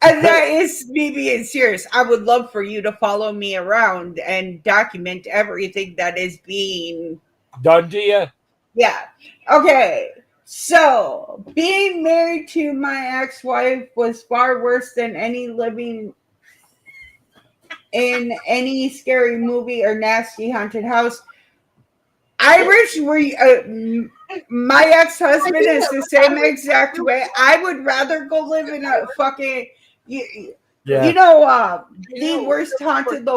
Speaker 2: And that is me being serious. I would love for you to follow me around and document everything that is being
Speaker 1: done to you?
Speaker 2: Yeah. Okay. So, being married to my ex-wife was far worse than any living in any scary movie or nasty haunted house. Irish, were you, My ex-husband
Speaker 4: I think
Speaker 2: is
Speaker 4: that
Speaker 2: the
Speaker 4: was
Speaker 2: same
Speaker 4: Irish.
Speaker 2: exact way. I would rather go live in a fucking you,
Speaker 1: Yeah.
Speaker 2: you know the
Speaker 4: know.
Speaker 2: worst haunted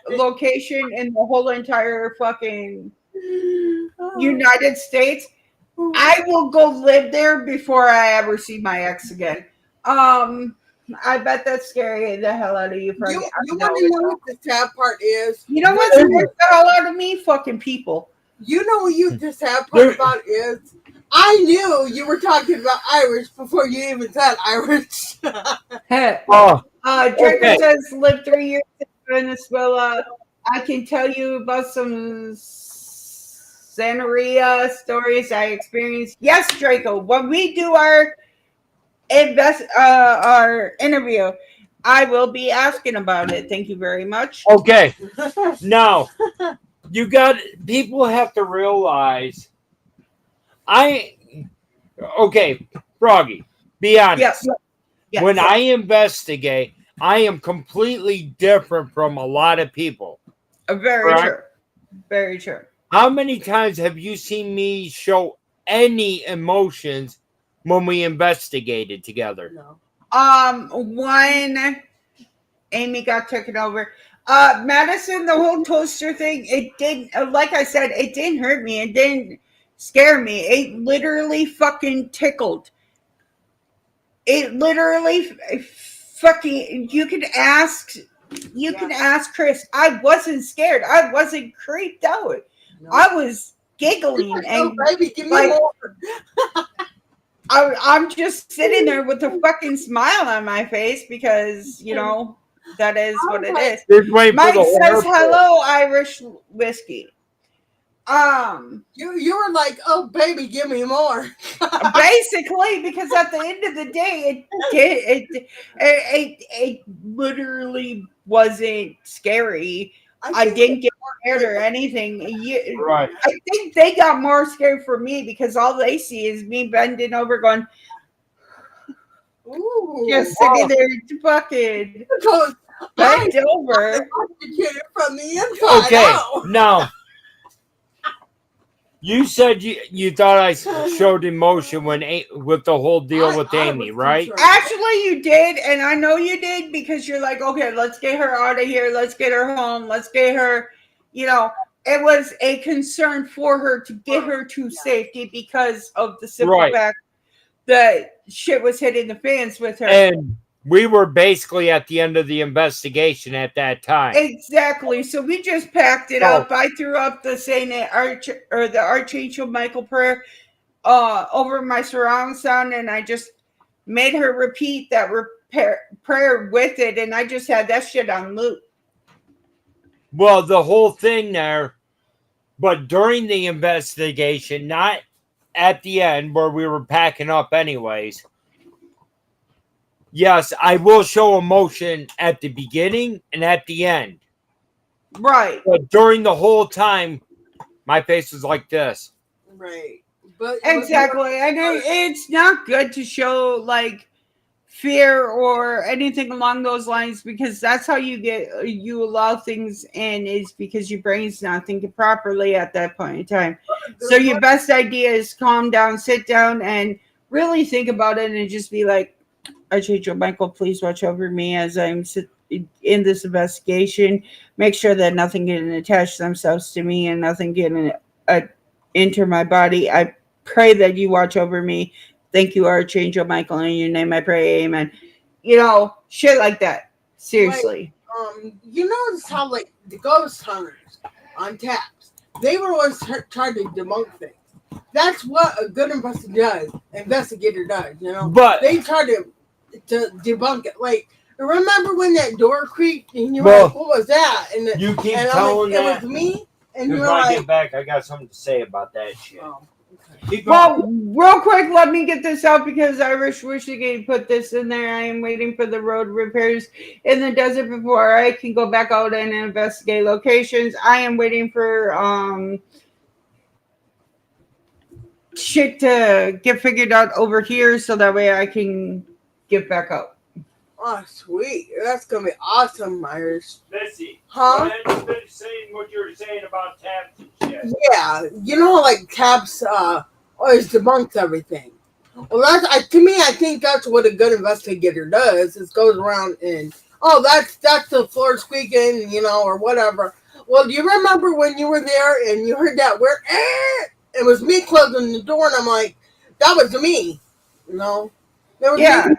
Speaker 2: location in the whole entire fucking United States. I will go live there before I ever see my ex again. I bet that's scary the hell out of you, Frank.
Speaker 4: You want to know what the sad part is?
Speaker 2: You know what scares the hell out of me? Fucking people.
Speaker 4: You know what the sad part about is? I knew you were talking about Irish before you even said Irish.
Speaker 1: Oh,
Speaker 2: Draco
Speaker 1: okay.
Speaker 2: says, lived 3 years in Venezuela. I can tell you about some Santeria stories I experienced. Yes, Draco. When we do our interview, I will be asking about it. Thank you very much.
Speaker 1: Okay. Now, people have to realize okay, Froggy, be honest.
Speaker 2: Yes.
Speaker 1: When I investigate, I am completely different from a lot of people.
Speaker 2: Very
Speaker 1: Correct?
Speaker 2: true. Very true.
Speaker 1: How many times have you seen me show any emotions when we investigated together?
Speaker 4: No.
Speaker 2: When Amy got taken over. Madison, the whole toaster thing, it didn't, like I said, it didn't hurt me. It didn't scare me. It literally fucking tickled. It literally fucking, you can ask Chris. I wasn't scared. I wasn't creeped out.
Speaker 4: No.
Speaker 2: I was giggling and
Speaker 4: baby, give me
Speaker 2: like,
Speaker 4: more.
Speaker 2: I'm just sitting there with a fucking smile on my face because, you know, that is what it is. Mike says, hello, Irish whiskey.
Speaker 4: You were like, oh, baby, give me more.
Speaker 2: Basically, because at the end of the day, it literally wasn't scary. I didn't get scared or anything.
Speaker 1: Right.
Speaker 2: I think they got more scared for me because all they see is me bending over going,
Speaker 4: ooh,
Speaker 2: just sitting there fucking bent over.
Speaker 4: From the inside
Speaker 1: okay,
Speaker 4: out.
Speaker 1: now you said you thought I showed emotion with the whole deal with Amy, right?
Speaker 2: Actually, you did, and I know you did because you're like, okay, let's get her out of here, let's get her home, let's get her. You know, it was a concern for her to get her to safety because of the simple fact that shit was hitting the fans with her.
Speaker 1: And we were basically at the end of the investigation at that time.
Speaker 2: Exactly. So we just packed it up. I threw up the the Archangel Michael prayer over my surround sound, and I just made her repeat that prayer with it, and I just had that shit on loop.
Speaker 1: Well, the whole thing there, but during the investigation, not at the end where we were packing up anyways. Yes, I will show emotion at the beginning and at the end.
Speaker 2: Right.
Speaker 1: But during the whole time, my face was like this.
Speaker 4: Right. But
Speaker 2: exactly. And it's not good to show like fear or anything along those lines because that's how you allow things in is because your brain's not thinking properly at that point in time. So your best idea is calm down, sit down, and really think about it and just be like, Archangel Michael, please watch over me as I'm in this investigation. Make sure that nothing can attach themselves to me and nothing can enter my body. I pray that you watch over me. Thank you, Archangel Michael. In your name I pray, amen. You know, shit like that. Seriously.
Speaker 4: Like, you notice how, like, the ghost hunters on taps, they were always trying to debunk things. That's what a good investigator does, you know?
Speaker 1: But
Speaker 4: they try to debunk it. Like, remember when that door creaked and you were like, what was that? And
Speaker 1: you keep
Speaker 4: and
Speaker 1: telling
Speaker 4: like,
Speaker 1: that.
Speaker 4: It was me. And
Speaker 1: you're
Speaker 4: like,
Speaker 1: I get back, I got something to say about that shit.
Speaker 4: Oh,
Speaker 1: okay.
Speaker 2: Well, real quick, let me get this out because Irish Wishigate put this in there. I am waiting for the road repairs in the desert before I can go back out and investigate locations. I am waiting for shit to get figured out over here so that way I can get back out.
Speaker 4: Oh, sweet. That's going to be awesome, Irish.
Speaker 1: Missy,
Speaker 4: huh?
Speaker 1: Finish saying what you were saying about tabs and shit.
Speaker 4: Yeah. You know, like tabs always debunks everything. Well, to me, I think that's what a good investigator does. Is goes around and that's the floor squeaking, or whatever. Well, do you remember when you were there and you heard that weird? It was me closing the door, and I'm like, that was me. There was
Speaker 2: Yeah.
Speaker 4: me.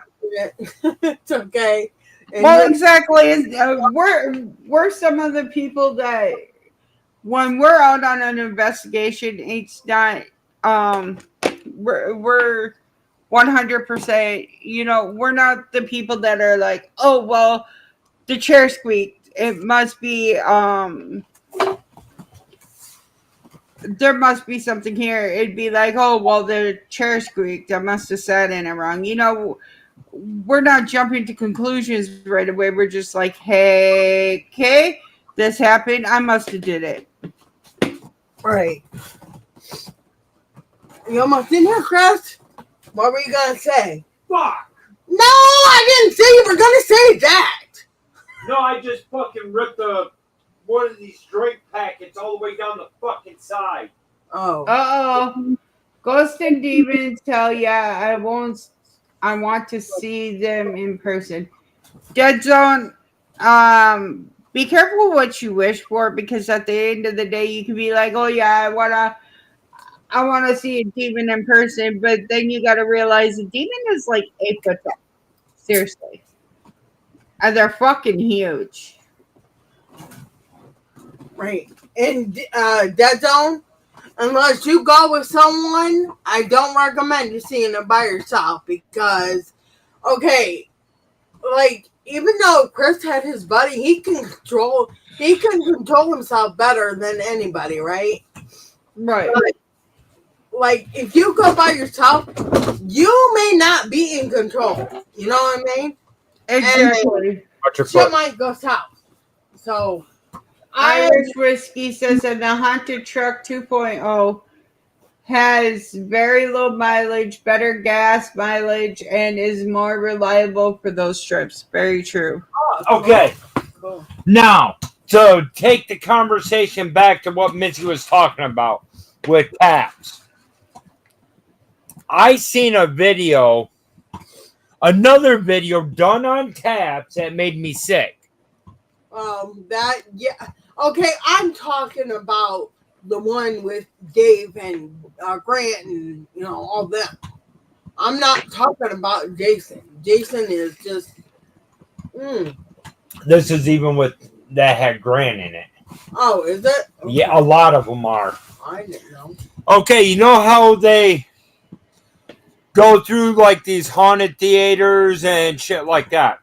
Speaker 4: It's okay. And
Speaker 2: Well, exactly. We're some of the people that when we're out on an investigation, it's not we're 100%. We're not the people that are like, oh well, the chair squeaked. It must be there must be something here. It'd be like, oh well, the chair squeaked. I must have sat in it wrong. We're not jumping to conclusions right away. We're just like, hey, okay, this happened. I must have did it.
Speaker 4: right. You almost in here, Chris. What were you gonna say?
Speaker 1: Fuck!
Speaker 4: No, I didn't say you were gonna say that.
Speaker 1: No, I just fucking ripped one of these drink packets all the way down the fucking side.
Speaker 4: Oh.
Speaker 2: Uh-oh. Ghost and demons tell ya I want to see them in person. Dead Zone, be careful what you wish for, because at the end of the day you can be like, oh yeah, I wanna see a demon in person, but then you gotta realize a demon is like 8 foot tall. Seriously. And they're fucking huge.
Speaker 4: Right. In Dead Zone, unless you go with someone, I don't recommend you seeing it by yourself because, okay, like even though Chris had his buddy, he can control himself better than anybody, right?
Speaker 2: Right.
Speaker 4: Like if you go by yourself, you may not be in control. You know what I mean?
Speaker 2: Exactly.
Speaker 4: Shit might go south. So
Speaker 2: Irish Whiskey says that the Haunted Truck 2.0 has very low mileage, better gas mileage, and is more reliable for those trips. Very true.
Speaker 1: Okay.
Speaker 4: Cool.
Speaker 1: Now, so take the conversation back to what Missy was talking about with taps. I seen another video done on taps that made me sick.
Speaker 4: Okay, I'm talking about the one with Dave and Grant and all them. I'm not talking about Jason. Jason is just.
Speaker 1: This is even with that had Grant in it.
Speaker 4: Oh, is it? Okay.
Speaker 1: Yeah, a lot of them are.
Speaker 4: I didn't know.
Speaker 1: Okay, you know how they go through like these haunted theaters and shit like that.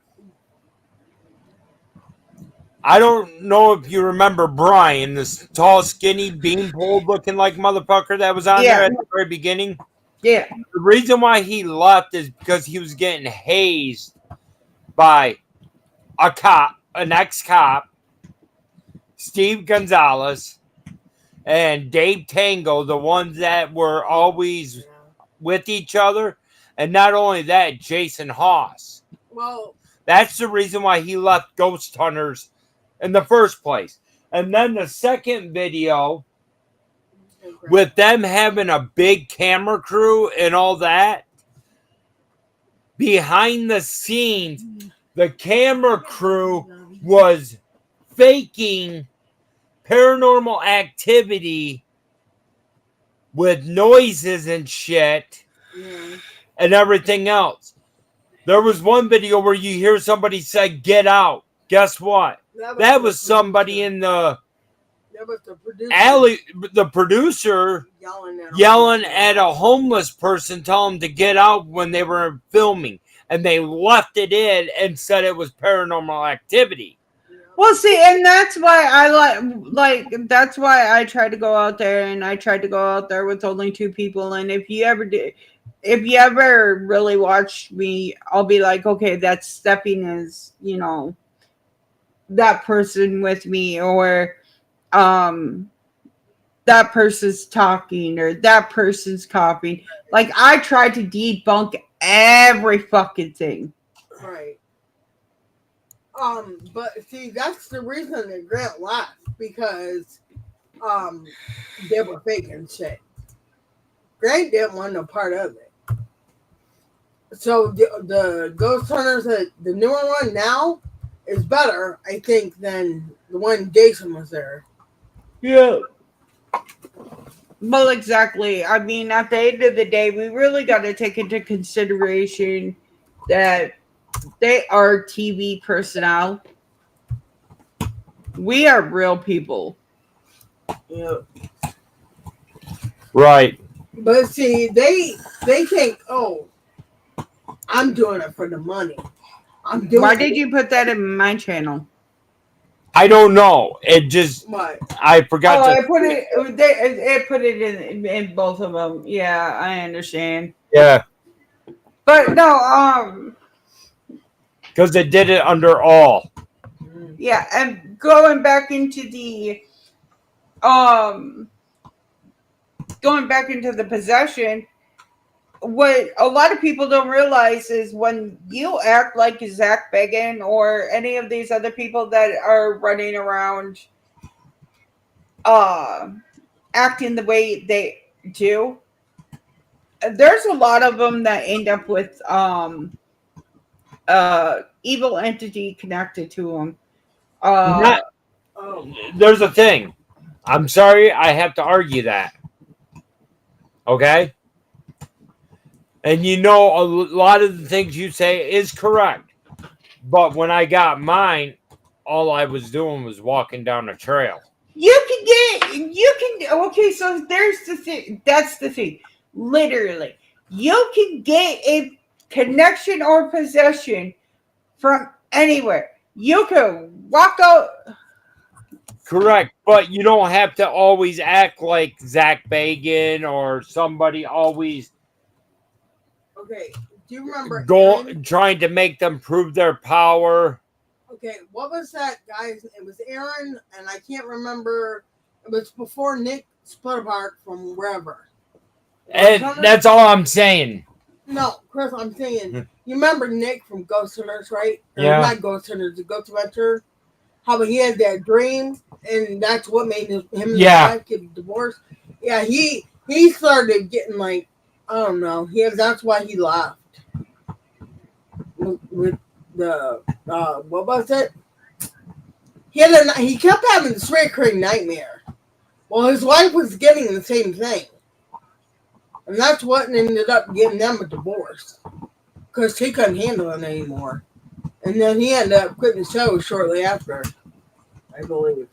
Speaker 1: I don't know if you remember Brian, this tall, skinny, beanpole looking like motherfucker that was on there at the very beginning.
Speaker 2: Yeah.
Speaker 1: The reason why he left is because he was getting hazed by a cop, an ex-cop, Steve Gonzalez, and Dave Tango, the ones that were always with each other. And not only that, Jason Haas.
Speaker 4: Well,
Speaker 1: that's the reason why he left Ghost Hunters in the first place. And then the second video with them having a big camera crew and all that, behind the scenes, the camera crew was faking paranormal activity with noises and shit and everything else. There was one video where you hear somebody say, "Get out." Guess what? That was somebody in the alley, the producer yelling at a homeless person, telling them to get out when they were filming. And they left it in and said it was paranormal activity.
Speaker 2: Well, see, and that's why I that's why I try to go out there, and I tried to go out there with only 2 people. And if you ever really watch me, I'll be like, okay, that's stepping is, that person with me, or that person's talking, or that person's copying. Like, I try to debunk every fucking thing.
Speaker 4: Right. But see, that's the reason that Grant left, because they were faking shit. Grant didn't want no part of it. So the Ghost Hunters, the newer one now, is better, I think, than the one Jason was there.
Speaker 2: Yeah. Well, exactly. I mean, at the end of the day, we really got to take into consideration that they are TV personnel. We are real people.
Speaker 4: Yeah.
Speaker 1: Right.
Speaker 4: But see, they think, oh, I'm doing it for the money. I'm doing
Speaker 2: Why
Speaker 4: it.
Speaker 2: did you put that in my channel?
Speaker 1: I don't know. It just
Speaker 4: What?
Speaker 1: I forgot to.
Speaker 2: I put it. It put it in both of them. Yeah, I understand.
Speaker 1: Yeah,
Speaker 2: But no,
Speaker 1: because they did it under all.
Speaker 2: yeah, and going back into the um, going back into the possession. What a lot of people don't realize is when you act like Zach Began or any of these other people that are running around, uh, acting the way they do, there's a lot of them that end up with evil entity connected to them.
Speaker 1: Not,
Speaker 4: Oh,
Speaker 1: there's a thing. I'm sorry, I have to argue that. Okay? And you know, a lot of the things you say is correct. But when I got mine, all I was doing was walking down a trail.
Speaker 2: Okay, so there's the thing. That's the thing. Literally, you can get a connection or possession from anywhere. You can walk out.
Speaker 1: Correct. But you don't have to always act like Zach Bagan or somebody always
Speaker 4: okay. Do you remember? Aaron?
Speaker 1: trying to make them prove their power.
Speaker 4: Okay, what was that guy's? It was Aaron, and I can't remember. It was before Nick split apart from wherever.
Speaker 1: And that's all I'm saying.
Speaker 4: No, Chris, I'm saying, you remember Nick from Ghost Hunters, right?
Speaker 1: Yeah.
Speaker 4: Not Ghost Hunters, the Ghost Hunter. How he had that dream, and that's what made him and his wife get divorced. Yeah, he started getting like, I don't know. That's why he left. With the what was it? He kept having this recurring nightmare. Well, his wife was getting the same thing. And that's what ended up getting them a divorce. Because he couldn't handle it anymore. And then he ended up quitting the show shortly after, I believe.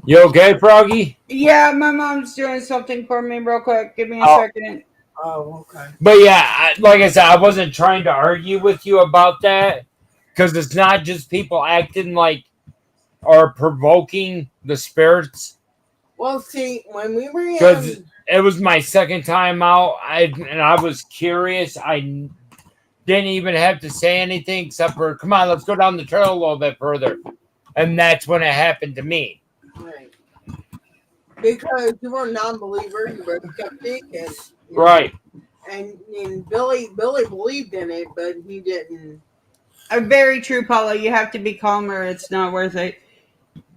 Speaker 1: You okay, Froggy?
Speaker 2: Yeah, my mom's doing something for me real quick. Give me a second.
Speaker 4: Oh, okay.
Speaker 1: But yeah, like I said, I wasn't trying to argue with you about that. Because it's not just people acting like or provoking the spirits.
Speaker 4: Well, see, when we were
Speaker 1: Because it was my second time out, and I was curious. I didn't even have to say anything except for, come on, let's go down the trail a little bit further. And that's when it happened to me.
Speaker 4: Right. Because you were a non-believer, you were a skeptic, and
Speaker 1: Right.
Speaker 4: And Billy believed in it, but he didn't.
Speaker 2: Very true, Paula. You have to be calmer. It's not worth it.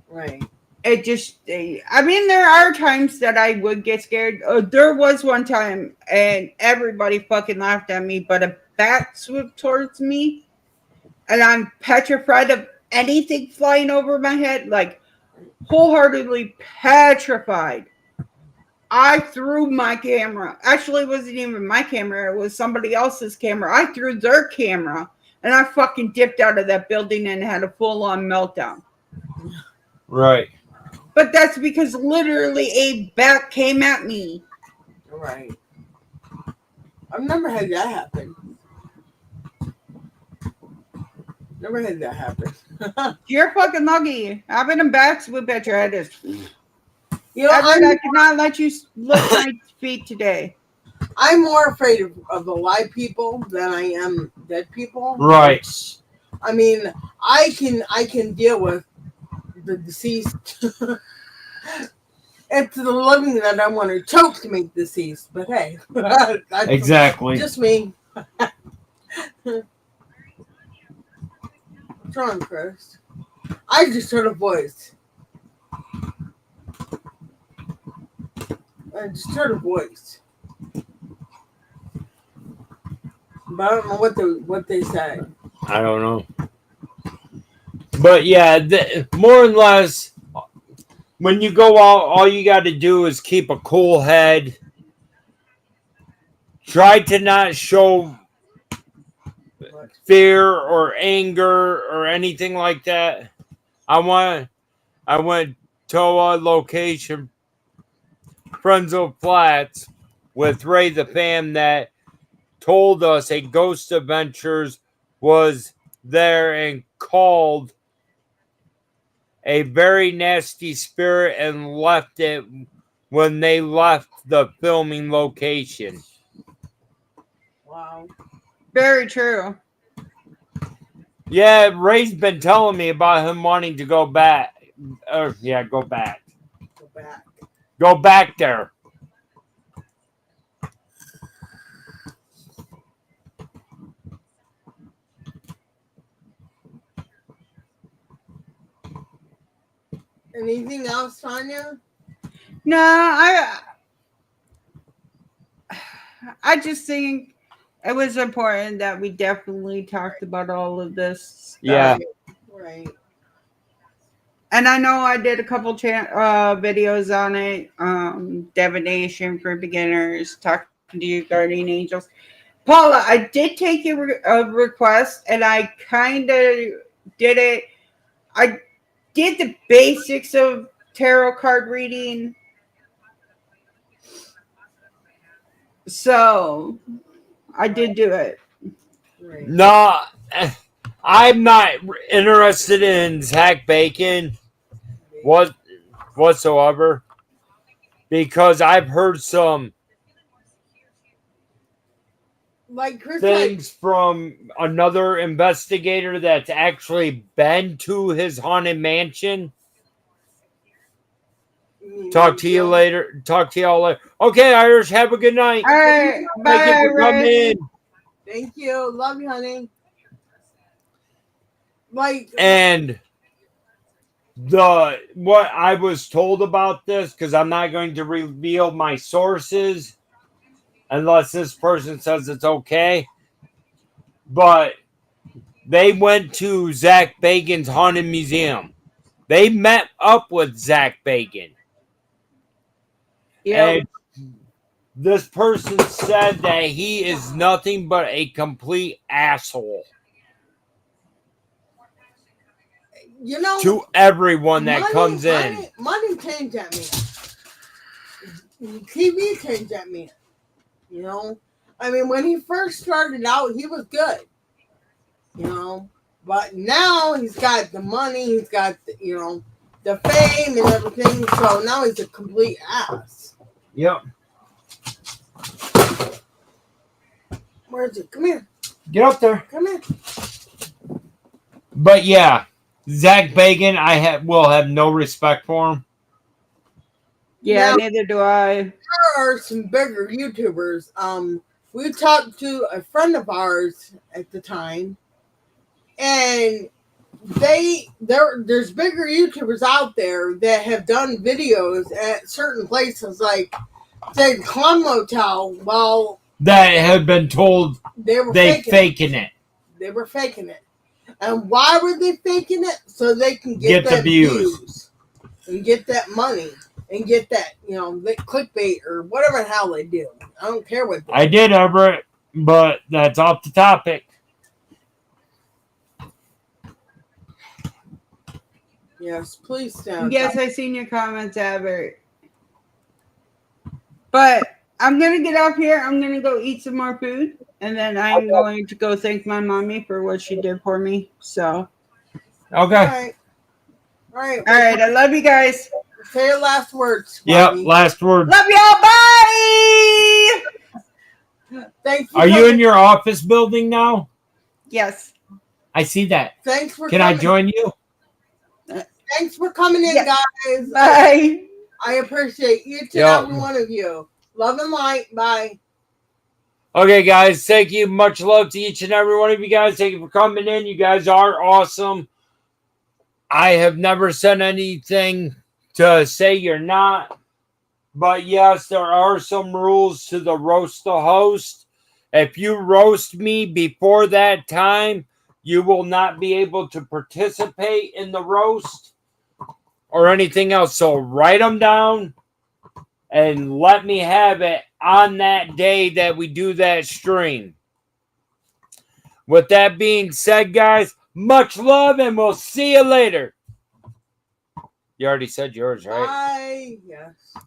Speaker 4: Right.
Speaker 2: It just, I mean, there are times that I would get scared. There was one time, and everybody fucking laughed at me, but a bat swooped towards me, and I'm petrified of anything flying over my head, like wholeheartedly petrified. I threw my camera. Actually, it wasn't even my camera. It was somebody else's camera. I threw their camera, and I fucking dipped out of that building and had a full-on meltdown.
Speaker 1: Right.
Speaker 2: But that's because literally a bat came at me.
Speaker 4: Right. I've never had that happen. Never had that happen.
Speaker 2: You're fucking lucky. Having a bat swoop at your head is.
Speaker 4: You know,
Speaker 2: I cannot let you lift my feet today.
Speaker 4: I'm more afraid of the live people than I am dead people.
Speaker 1: Right.
Speaker 4: I mean, I can deal with the deceased. It's the living that I want to choke to make deceased. But hey, that's
Speaker 1: Exactly.
Speaker 4: just me. What's wrong, Chris? I just heard a voice. just heard a voice. But I don't know what they said.
Speaker 1: I don't know. But yeah, more or less, when you go out, all you got to do is keep a cool head. Try to not show fear or anger or anything like that. I went to a location, Friendsville Flats, with Ray the Fam that told us a Ghost Adventures was there and called a very nasty spirit and left it when they left the filming location.
Speaker 4: Wow.
Speaker 2: Very true.
Speaker 1: Yeah, Ray's been telling me about him wanting to go back. Go back.
Speaker 4: Go back.
Speaker 1: Go back there.
Speaker 4: Anything else, Tanya?
Speaker 2: No, I just think it was important that we definitely talked about all of this stuff.
Speaker 1: Yeah.
Speaker 4: Right.
Speaker 2: And I know I did a couple videos on it. Divination for beginners, talking to your guardian angels. Paula, I did take a request and I kind of did it. I did the basics of tarot card reading. So I did do it.
Speaker 4: Right.
Speaker 1: No, I'm not interested in Zach Bacon whatsoever, because I've heard some
Speaker 4: Like Chris
Speaker 1: things from another investigator that's actually been to his haunted mansion. Talk to you later. Talk to y'all later. Okay, Irish, have a good night.
Speaker 2: All right. Bye,
Speaker 1: Thank you for coming in.
Speaker 4: Thank you. Love you, honey. Like,
Speaker 1: And what I was told about this, because I'm not going to reveal my sources unless this person says it's okay, but they went to Zach Bacon's Haunted Museum. They met up with Zach Bacon.
Speaker 2: Yeah.
Speaker 1: And this person said that he is nothing but a complete asshole
Speaker 4: you know,
Speaker 1: to everyone that comes in.
Speaker 4: Money changed that man. TV changed that man. You know, I mean, when he first started out, he was good. You know, but now he's got the money, he's got the fame and everything. So now he's a complete ass.
Speaker 1: Yep.
Speaker 4: Where is it? Come here.
Speaker 1: Get up there.
Speaker 4: Come here.
Speaker 1: But yeah, Zach Bacon, will have no respect for him.
Speaker 2: Yeah,
Speaker 4: Now,
Speaker 2: neither do I.
Speaker 4: there are some bigger YouTubers. We talked to a friend of ours at the time, and there's bigger YouTubers out there that have done videos at certain places, like say Club Motel. Well,
Speaker 1: That have been told
Speaker 4: they were
Speaker 1: faking it.
Speaker 4: They were faking it. And why were they faking it? So they can get
Speaker 1: the
Speaker 4: that
Speaker 1: views
Speaker 4: and get that money and get that, clickbait or whatever the hell they do. I don't care what they do.
Speaker 1: I did, Everett, but that's off the topic.
Speaker 4: Yes, please stand.
Speaker 2: Yes, I seen your comments, Albert. But I'm gonna get off here. I'm gonna go eat some more food, and then I'm going to go thank my mommy for what she did for me. So,
Speaker 1: Okay.
Speaker 4: All right.
Speaker 2: all right. I love you guys.
Speaker 4: Say your last words.
Speaker 1: Yep.
Speaker 4: Bobby.
Speaker 1: Last word.
Speaker 2: Love y'all. Bye.
Speaker 4: Thanks.
Speaker 1: Are you in your office building now?
Speaker 2: Yes.
Speaker 1: I see that.
Speaker 4: Thanks for
Speaker 1: Can
Speaker 4: coming.
Speaker 1: I join you?
Speaker 4: Thanks for coming in,
Speaker 2: Yes.
Speaker 4: guys.
Speaker 2: Bye.
Speaker 4: I appreciate each and every one of you. Love and light. Bye.
Speaker 1: Okay, guys. Thank you. Much love to each and every one of you guys. Thank you for coming in. You guys are awesome. I have never said anything to say you're not, But yes, there are some rules to the roast the host. If you roast me before that time, you will not be able to participate in the roast or anything else. So write them down and let me have it on that day that we do that stream. With that being said, guys, much love and we'll see you later. You already said yours, right?
Speaker 4: Bye. Yes.